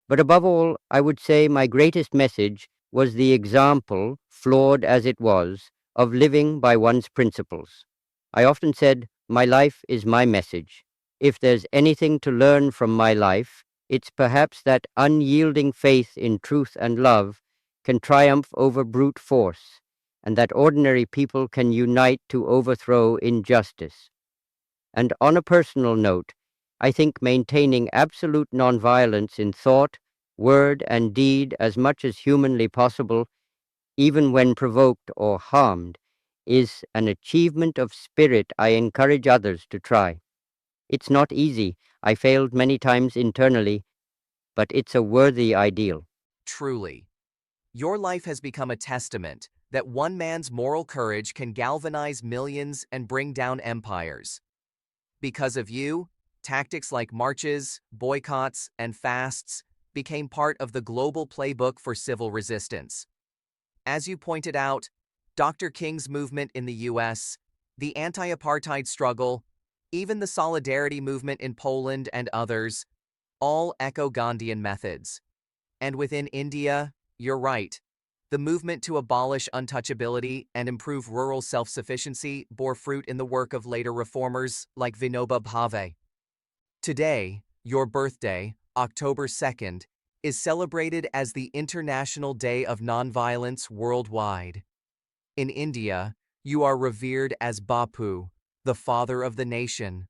But above all, I would say my greatest message was the example, flawed as it was, of living by one's principles. I often said, my life is my message. If there's anything to learn from my life, it's perhaps that unyielding faith in truth and love can triumph over brute force, and that ordinary people can unite to overthrow injustice. And on a personal note, I think maintaining absolute nonviolence in thought, word, and deed as much as humanly possible, even when provoked or harmed, is an achievement of spirit I encourage others to try. It's not easy. I failed many times internally, but it's a worthy ideal. Truly, your life has become a testament that one man's moral courage can galvanize millions and bring down empires. Because of you, tactics like marches, boycotts, and fasts became part of the global playbook for civil resistance. As you pointed out, Dr. King's movement in the US, the anti-apartheid struggle, even the solidarity movement in Poland and others, all echo Gandhian methods. And within India, you're right. The movement to abolish untouchability and improve rural self-sufficiency bore fruit in the work of later reformers like Vinoba Bhave. Today, your birthday, October 2nd, is celebrated as the International Day of Nonviolence worldwide. In India, you are revered as Bapu, the father of the nation.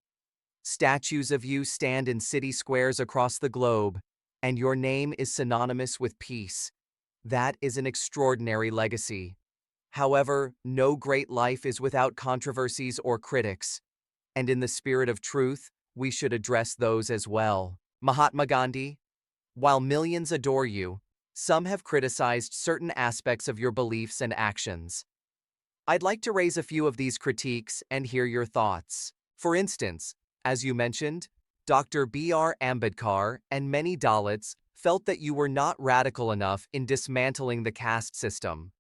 Statues of you stand in city squares across the globe, and your name is synonymous with peace. That is an extraordinary legacy. However, no great life is without controversies or critics, and in the spirit of truth, we should address those as well. Mahatma Gandhi, while millions adore you, some have criticized certain aspects of your beliefs and actions. I'd like to raise a few of these critiques and hear your thoughts. For instance, as you mentioned, Dr. B.R. Ambedkar and many Dalits felt that you were not radical enough in dismantling the caste system.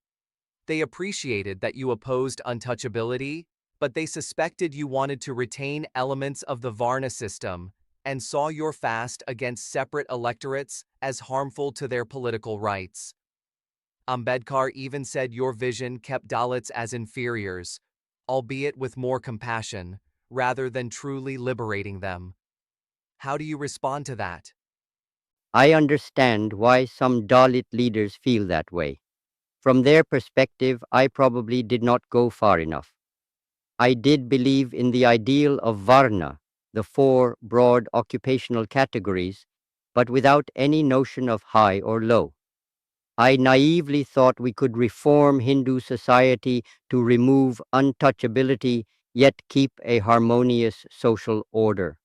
They appreciated that you opposed untouchability, but they suspected you wanted to retain elements of the Varna system and saw your fast against separate electorates as harmful to their political rights. Ambedkar even said your vision kept Dalits as inferiors, albeit with more compassion, rather than truly liberating them. How do you respond to that? I understand why some Dalit leaders feel that way. From their perspective, I probably did not go far enough. I did believe in the ideal of Varna, the four broad occupational categories, but without any notion of high or low. I naively thought we could reform Hindu society to remove untouchability yet keep a harmonious social order.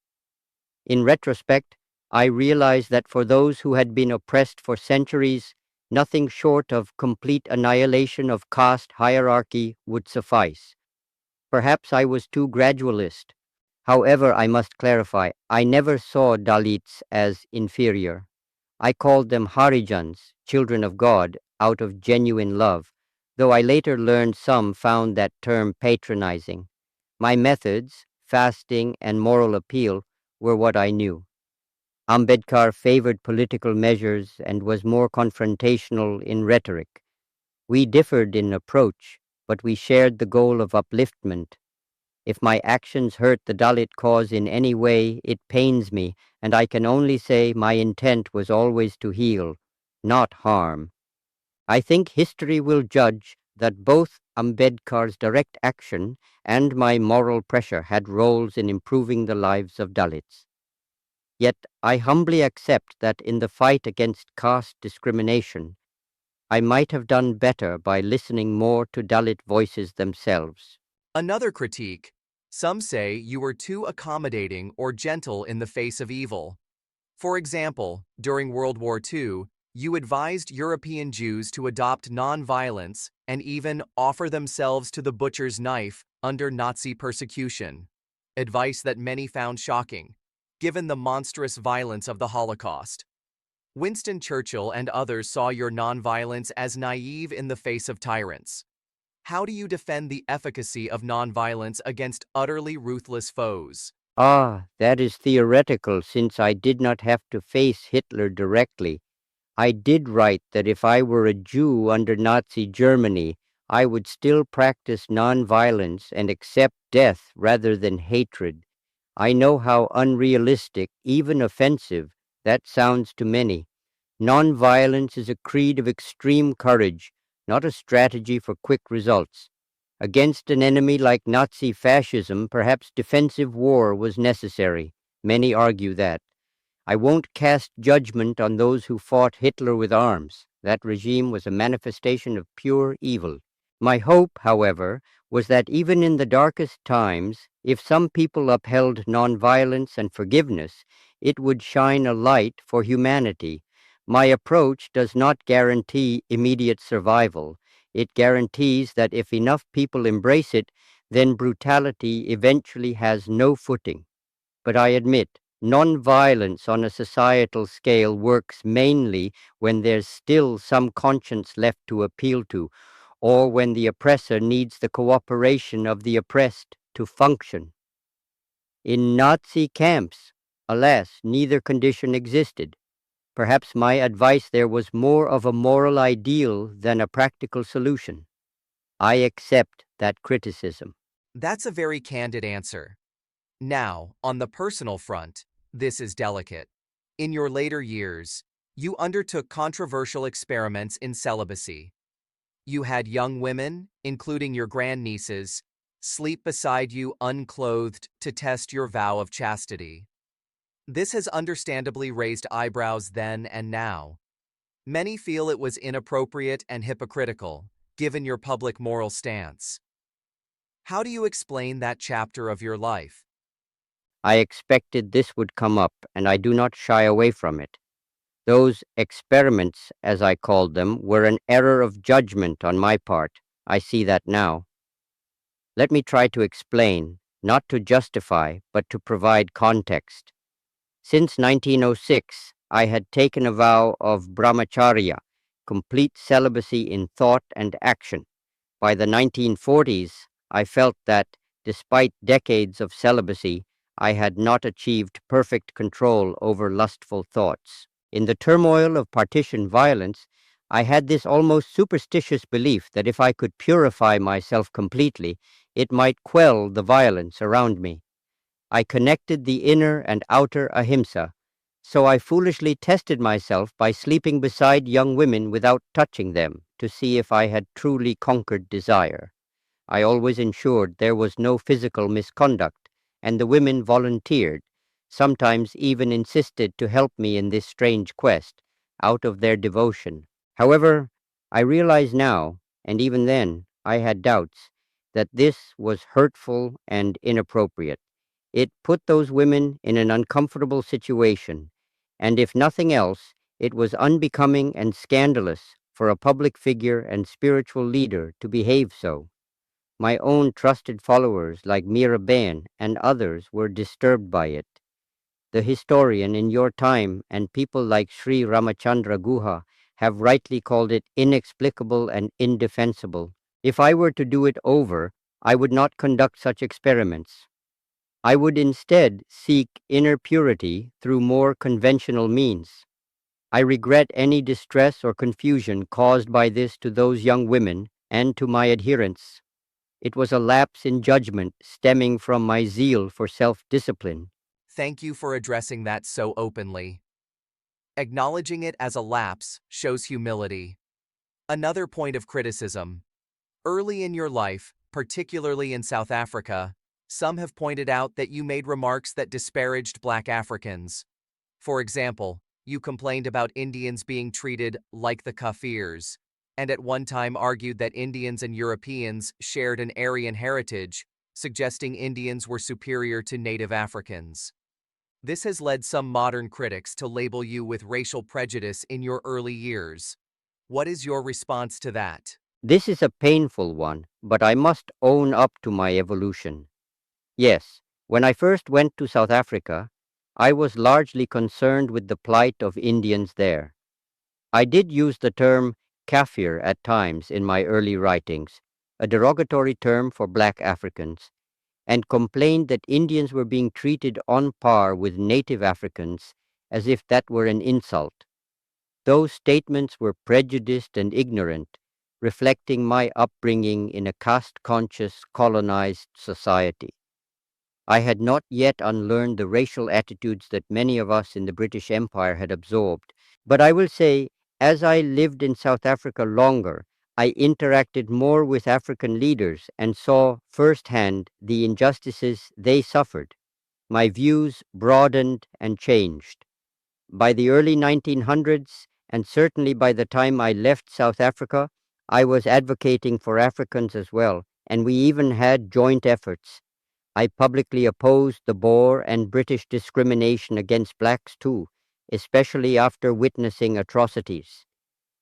In retrospect, I realized that for those who had been oppressed for centuries, nothing short of complete annihilation of caste hierarchy would suffice. Perhaps I was too gradualist. However, I must clarify, I never saw Dalits as inferior. I called them Harijans, children of God, out of genuine love, though I later learned some found that term patronizing. My methods, fasting and moral appeal, were what I knew. Ambedkar favored political measures and was more confrontational in rhetoric. We differed in approach, but we shared the goal of upliftment. If my actions hurt the Dalit cause in any way, it pains me, and I can only say my intent was always to heal, not harm. I think history will judge that both Ambedkar's direct action and my moral pressure had roles in improving the lives of Dalits. Yet I humbly accept that in the fight against caste discrimination, I might have done better by listening more to Dalit voices themselves. Another critique: some say you were too accommodating or gentle in the face of evil. For example, during World War II, you advised European Jews to adopt nonviolence and even offer themselves to the butcher's knife under Nazi persecution. Advice that many found shocking, given the monstrous violence of the Holocaust. Winston Churchill and others saw your nonviolence as naive in the face of tyrants. How do you defend the efficacy of nonviolence against utterly ruthless foes? Ah, that is theoretical since I did not have to face Hitler directly. I did write that if I were a Jew under Nazi Germany, I would still practice nonviolence and accept death rather than hatred. I know how unrealistic, even offensive, that sounds to many. Nonviolence is a creed of extreme courage, not a strategy for quick results. Against an enemy like Nazi fascism, perhaps defensive war was necessary. Many argue that. I won't cast judgment on those who fought Hitler with arms. That regime was a manifestation of pure evil. My hope, however, was that even in the darkest times, if some people upheld nonviolence and forgiveness, it would shine a light for humanity. My approach does not guarantee immediate survival. It guarantees that if enough people embrace it, then brutality eventually has no footing. But I admit, nonviolence on a societal scale works mainly when there's still some conscience left to appeal to, or when the oppressor needs the cooperation of the oppressed to function. In Nazi camps, alas, neither condition existed. Perhaps my advice there was more of a moral ideal than a practical solution. I accept that criticism. That's a very candid answer. Now, on the personal front, this is delicate. In your later years, you undertook controversial experiments in celibacy. You had young women, including your grandnieces, sleep beside you unclothed to test your vow of chastity. This has understandably raised eyebrows then and now. Many feel it was inappropriate and hypocritical, given your public moral stance. How do you explain that chapter of your life? I expected this would come up, and I do not shy away from it. Those experiments, as I called them, were an error of judgment on my part. I see that now. Let me try to explain, not to justify, but to provide context. Since 1906, I had taken a vow of brahmacharya, complete celibacy in thought and action. By the 1940s, I felt that, despite decades of celibacy, I had not achieved perfect control over lustful thoughts. In the turmoil of partition violence, I had this almost superstitious belief that if I could purify myself completely, it might quell the violence around me. I connected the inner and outer ahimsa, so I foolishly tested myself by sleeping beside young women without touching them to see if I had truly conquered desire. I always ensured there was no physical misconduct, and the women volunteered, sometimes even insisted to help me in this strange quest, out of their devotion. However, I realize now, and even then I had doubts, that this was hurtful and inappropriate. It put those women in an uncomfortable situation, and if nothing else, it was unbecoming and scandalous for a public figure and spiritual leader to behave so. My own trusted followers like Miraben and others were disturbed by it. The historian in your time and people like Sri Ramachandra Guha have rightly called it inexplicable and indefensible. If I were to do it over, I would not conduct such experiments. I would instead seek inner purity through more conventional means. I regret any distress or confusion caused by this to those young women and to my adherents. It was a lapse in judgment stemming from my zeal for self-discipline. Thank you for addressing that so openly. Acknowledging it as a lapse shows humility. Another point of criticism: Early in your life, particularly in South Africa, some have pointed out that you made remarks that disparaged Black Africans. For example, you complained about Indians being treated like the Kafirs, and at one time argued that Indians and Europeans shared an Aryan heritage, suggesting Indians were superior to native Africans. This has led some modern critics to label you with racial prejudice in your early years. What is your response to that? This is a painful one, but I must own up to my evolution. Yes, when I first went to South Africa, I was largely concerned with the plight of Indians there. I did use the term Kafir at times in my early writings, a derogatory term for black Africans, and complained that Indians were being treated on par with native Africans as if that were an insult. Those statements were prejudiced and ignorant, reflecting my upbringing in a caste-conscious, colonized society. I had not yet unlearned the racial attitudes that many of us in the British Empire had absorbed, but I will say, as I lived in South Africa longer, I interacted more with African leaders and saw firsthand the injustices they suffered. My views broadened and changed. By the early 1900s, and certainly by the time I left South Africa, I was advocating for Africans as well, and we even had joint efforts. I publicly opposed the Boer and British discrimination against blacks too, especially after witnessing atrocities.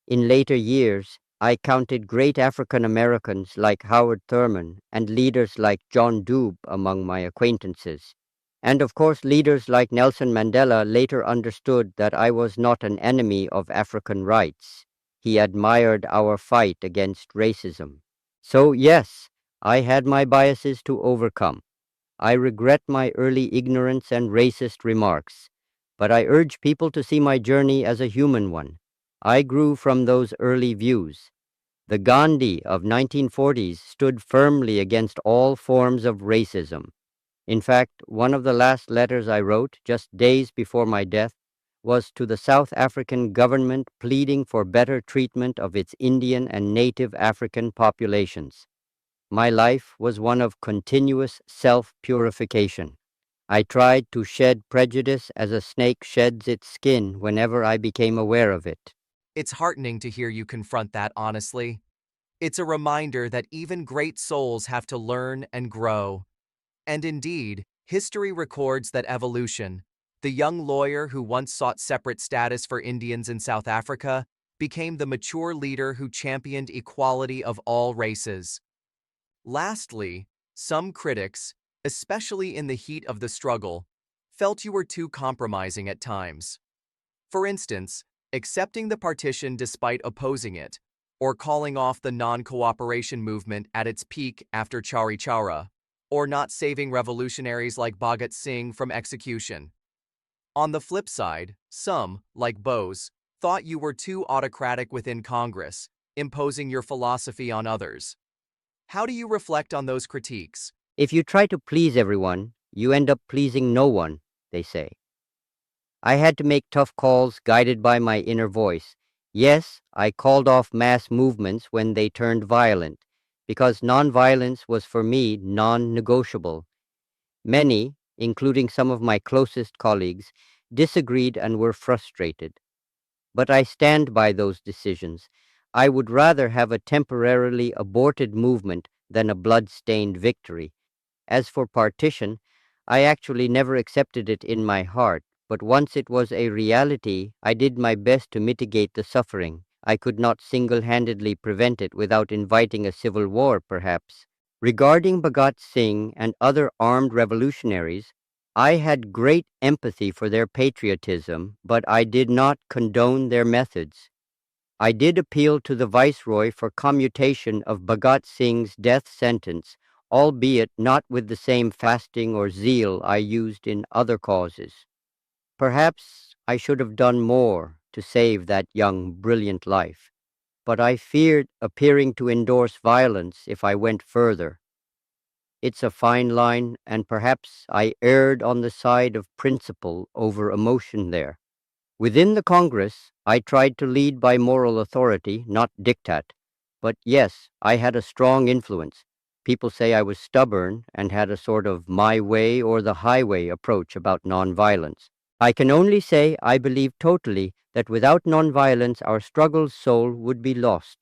In later years, I counted great African Americans like Howard Thurman and leaders like John Dube among my acquaintances. And of course, leaders like Nelson Mandela later understood that I was not an enemy of African rights. He admired our fight against racism. So yes, I had my biases to overcome. I regret my early ignorance and racist remarks, but I urge people to see my journey as a human one. I grew from those early views. The Gandhi of 1940s stood firmly against all forms of racism. In fact, one of the last letters I wrote, just days before my death, was to the South African government pleading for better treatment of its Indian and native African populations. My life was one of continuous self-purification. I tried to shed prejudice as a snake sheds its skin whenever I became aware of it. It's heartening to hear you confront that honestly. It's a reminder that even great souls have to learn and grow. And indeed, history records that evolution, the young lawyer who once sought separate status for Indians in South Africa, became the mature leader who championed equality of all races. Lastly, some critics, especially in the heat of the struggle, felt you were too compromising at times. For instance, accepting the partition despite opposing it, or calling off the non-cooperation movement at its peak after Chauri Chaura, or not saving revolutionaries like Bhagat Singh from execution. On the flip side, some, like Bose, thought you were too autocratic within Congress, imposing your philosophy on others. How do you reflect on those critiques? If you try to please everyone, you end up pleasing no one, they say. I had to make tough calls guided by my inner voice. Yes, I called off mass movements when they turned violent, because nonviolence was for me non-negotiable. Many, including some of my closest colleagues, disagreed and were frustrated. But I stand by those decisions. I would rather have a temporarily aborted movement than a blood-stained victory. As for partition, I actually never accepted it in my heart, but once it was a reality, I did my best to mitigate the suffering. I could not single-handedly prevent it without inviting a civil war, perhaps. Regarding Bhagat Singh and other armed revolutionaries, I had great empathy for their patriotism, but I did not condone their methods. I did appeal to the Viceroy for commutation of Bhagat Singh's death sentence, albeit not with the same fasting or zeal I used in other causes. Perhaps I should have done more to save that young, brilliant life, but I feared appearing to endorse violence if I went further. It's a fine line, and perhaps I erred on the side of principle over emotion there. Within the Congress, I tried to lead by moral authority, not diktat, But yes, I had a strong influence. People say I was stubborn and had a sort of my way or the highway approach about nonviolence. I can only say I believe totally that without nonviolence our struggle's soul would be lost.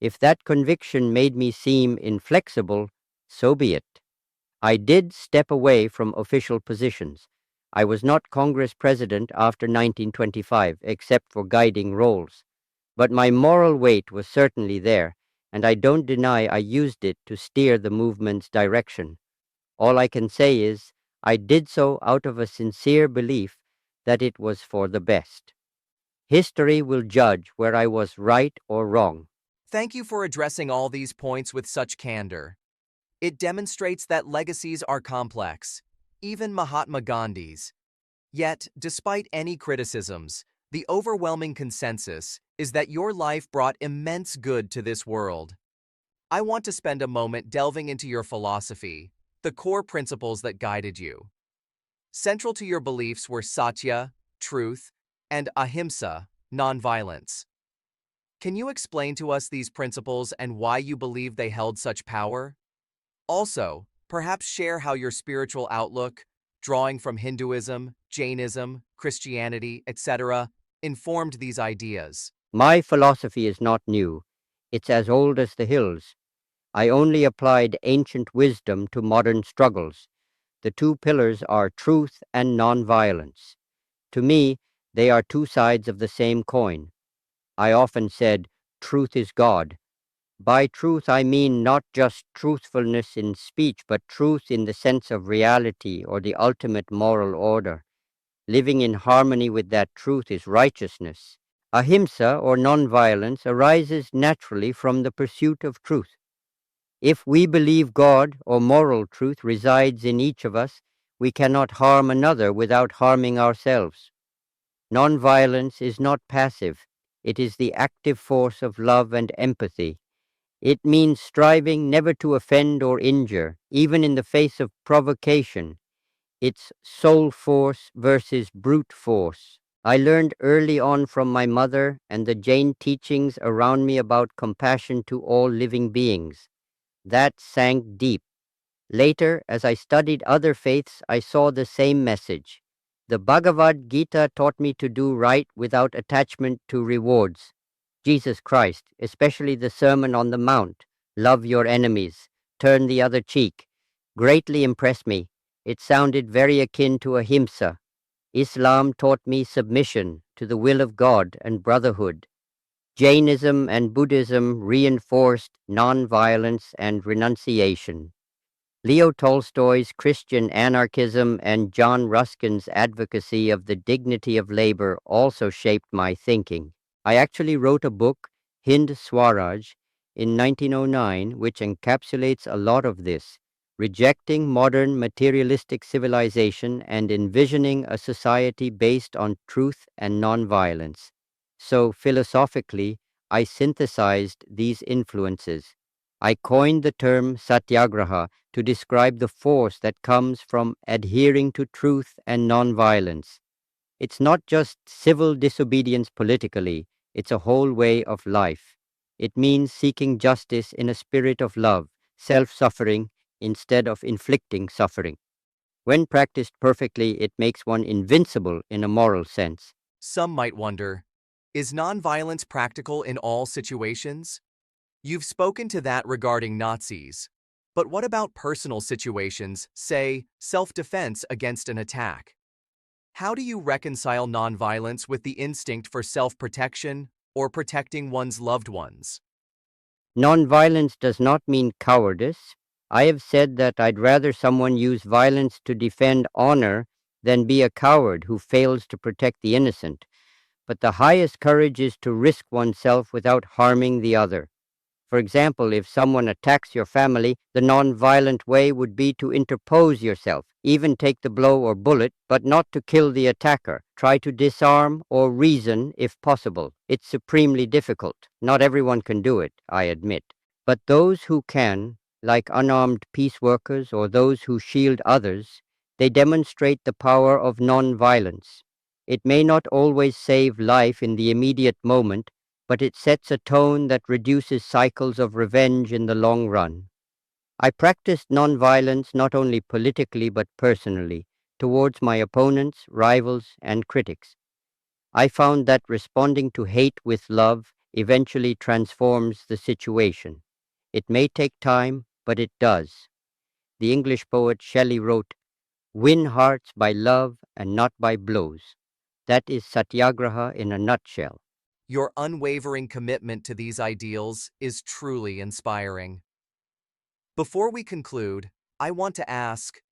If that conviction made me seem inflexible, so be it. I did step away from official positions. I was not Congress president after 1925, except for guiding roles. But my moral weight was certainly there, and I don't deny I used it to steer the movement's direction. All I can say is, I did so out of a sincere belief that it was for the best. History will judge where I was right or wrong. Thank you for addressing all these points with such candor. It demonstrates that legacies are complex, even Mahatma Gandhi's. Yet, despite any criticisms, the overwhelming consensus is that your life brought immense good to this world. I want to spend a moment delving into your philosophy, the core principles that guided you. Central to your beliefs were satya, truth, and ahimsa, nonviolence. Can you explain to us these principles and why you believe they held such power? Also, perhaps share how your spiritual outlook, drawing from Hinduism, Jainism, Christianity, etc., informed these ideas. My philosophy is not new. It's as old as the hills. I only applied ancient wisdom to modern struggles. The two pillars are truth and nonviolence. To me, they are two sides of the same coin. I often said, truth is God. By truth, I mean not just truthfulness in speech, but truth in the sense of reality or the ultimate moral order. Living in harmony with that truth is righteousness. Ahimsa, or nonviolence, arises naturally from the pursuit of truth. If we believe God or moral truth resides in each of us, we cannot harm another without harming ourselves. Nonviolence is not passive. It is the active force of love and empathy. It means striving never to offend or injure, even in the face of provocation. It's soul force versus brute force. I learned early on from my mother and the Jain teachings around me about compassion to all living beings. That sank deep. Later, as I studied other faiths, I saw the same message. The Bhagavad Gita taught me to do right without attachment to rewards. Jesus Christ, especially the Sermon on the Mount, love your enemies, turn the other cheek, greatly impressed me. It sounded very akin to ahimsa. Islam taught me submission to the will of God and brotherhood. Jainism and Buddhism reinforced nonviolence and renunciation. Leo Tolstoy's Christian anarchism and John Ruskin's advocacy of the dignity of labor also shaped my thinking. I actually wrote a book, Hind Swaraj, in 1909, which encapsulates a lot of this, rejecting modern materialistic civilization and envisioning a society based on truth and nonviolence. So, philosophically, I synthesized these influences. I coined the term satyagraha to describe the force that comes from adhering to truth and nonviolence. It's not just civil disobedience politically, it's a whole way of life. It means seeking justice in a spirit of love, self-suffering instead of inflicting suffering. When practiced perfectly, it makes one invincible in a moral sense. Some might wonder, is nonviolence practical in all situations? You've spoken to that regarding Nazis. But what about personal situations, say, self-defense against an attack? How do you reconcile nonviolence with the instinct for self-protection or protecting one's loved ones? Nonviolence does not mean cowardice. I have said that I'd rather someone use violence to defend honor than be a coward who fails to protect the innocent. But the highest courage is to risk oneself without harming the other. For example, if someone attacks your family, the non-violent way would be to interpose yourself, even take the blow or bullet, but not to kill the attacker. Try to disarm or reason if possible. It's supremely difficult. Not everyone can do it, I admit. But those who can, like unarmed peace workers or those who shield others, they demonstrate the power of non-violence. It may not always save life in the immediate moment, but it sets a tone that reduces cycles of revenge in the long run. I practiced nonviolence not only politically but personally, towards my opponents, rivals, and critics. I found that responding to hate with love eventually transforms the situation. It may take time, but it does. The English poet Shelley wrote, "Win hearts by love and not by blows." That is satyagraha in a nutshell. Your unwavering commitment to these ideals is truly inspiring. Before we conclude, I want to ask,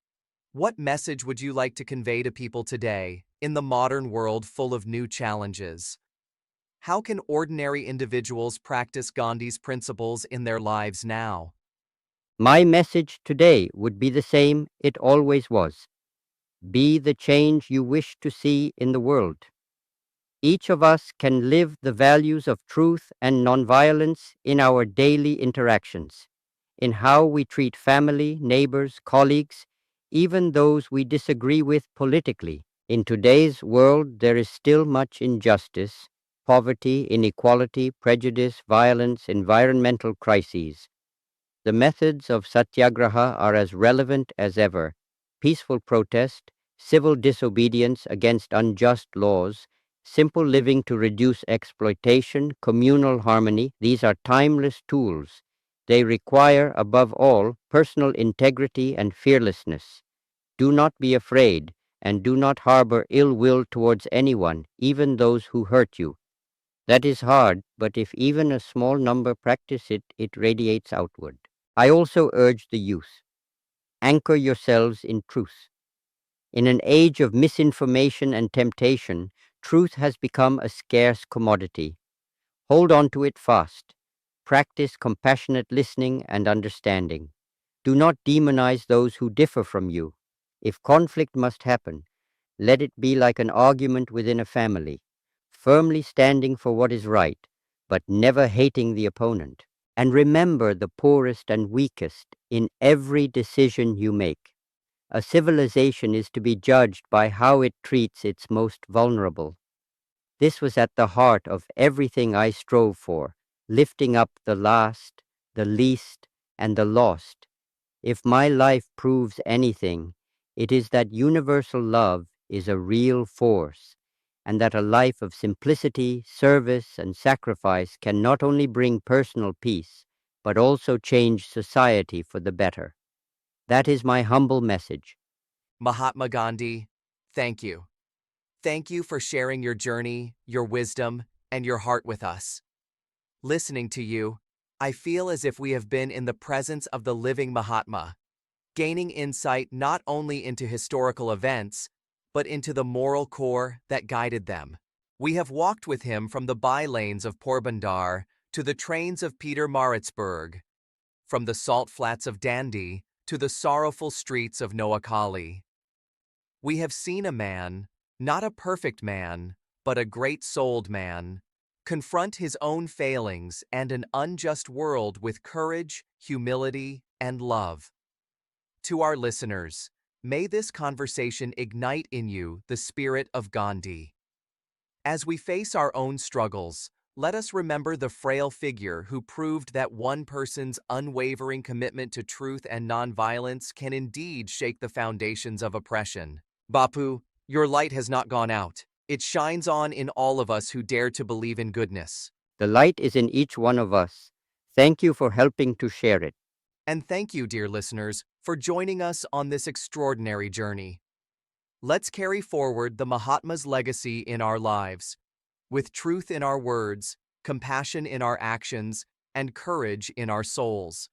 what message would you like to convey to people today, in the modern world full of new challenges? How can ordinary individuals practice Gandhi's principles in their lives now? My message today would be the same it always was. Be the change you wish to see in the world. Each of us can live the values of truth and nonviolence in our daily interactions, in how we treat family, neighbors, colleagues, even those we disagree with politically. In today's world, there is still much injustice, poverty, inequality, prejudice, violence, environmental crises. The methods of satyagraha are as relevant as ever. Peaceful protest, civil disobedience against unjust laws, simple living to reduce exploitation, communal harmony, these are timeless tools. They require, above all, personal integrity and fearlessness. Do not be afraid, and do not harbor ill will towards anyone, even those who hurt you. That is hard, but if even a small number practice it, it radiates outward. I also urge the youth, anchor yourselves in truth. In an age of misinformation and temptation, truth has become a scarce commodity. Hold on to it fast. Practice compassionate listening and understanding. Do not demonize those who differ from you. If conflict must happen, let it be like an argument within a family, firmly standing for what is right, but never hating the opponent. And remember the poorest and weakest in every decision you make. A civilization is to be judged by how it treats its most vulnerable. This was at the heart of everything I strove for, lifting up the last, the least, and the lost. If my life proves anything, it is that universal love is a real force, and that a life of simplicity, service, and sacrifice can not only bring personal peace, but also change society for the better. That is my humble message. Mahatma Gandhi, thank you. Thank you for sharing your journey, your wisdom, and your heart with us. Listening to you, I feel as if we have been in the presence of the living Mahatma, gaining insight not only into historical events, but into the moral core that guided them. We have walked with him from the by-lanes of Porbandar to the trains of Peter Maritzburg, from the salt flats of Dandi to the sorrowful streets of Noakhali. We have seen a man, not a perfect man, but a great-souled man, confront his own failings and an unjust world with courage, humility, and love. To our listeners, may this conversation ignite in you the spirit of Gandhi. As we face our own struggles, let us remember the frail figure who proved that one person's unwavering commitment to truth and nonviolence can indeed shake the foundations of oppression. Bapu, your light has not gone out. It shines on in all of us who dare to believe in goodness. The light is in each one of us. Thank you for helping to share it. And thank you, dear listeners, for joining us on this extraordinary journey. Let's carry forward the Mahatma's legacy in our lives, with truth in our words, compassion in our actions, and courage in our souls.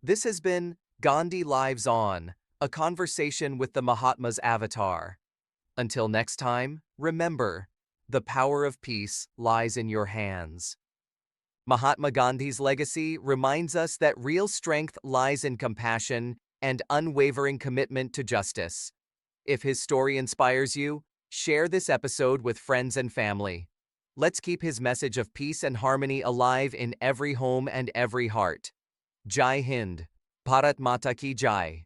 This has been Gandhi Lives On, a conversation with the Mahatma's avatar. Until next time, remember, the power of peace lies in your hands. Mahatma Gandhi's legacy reminds us that real strength lies in compassion and unwavering commitment to justice. If his story inspires you, share this episode with friends and family. Let's keep his message of peace and harmony alive in every home and every heart. Jai Hind. Bharat Mata Ki Jai.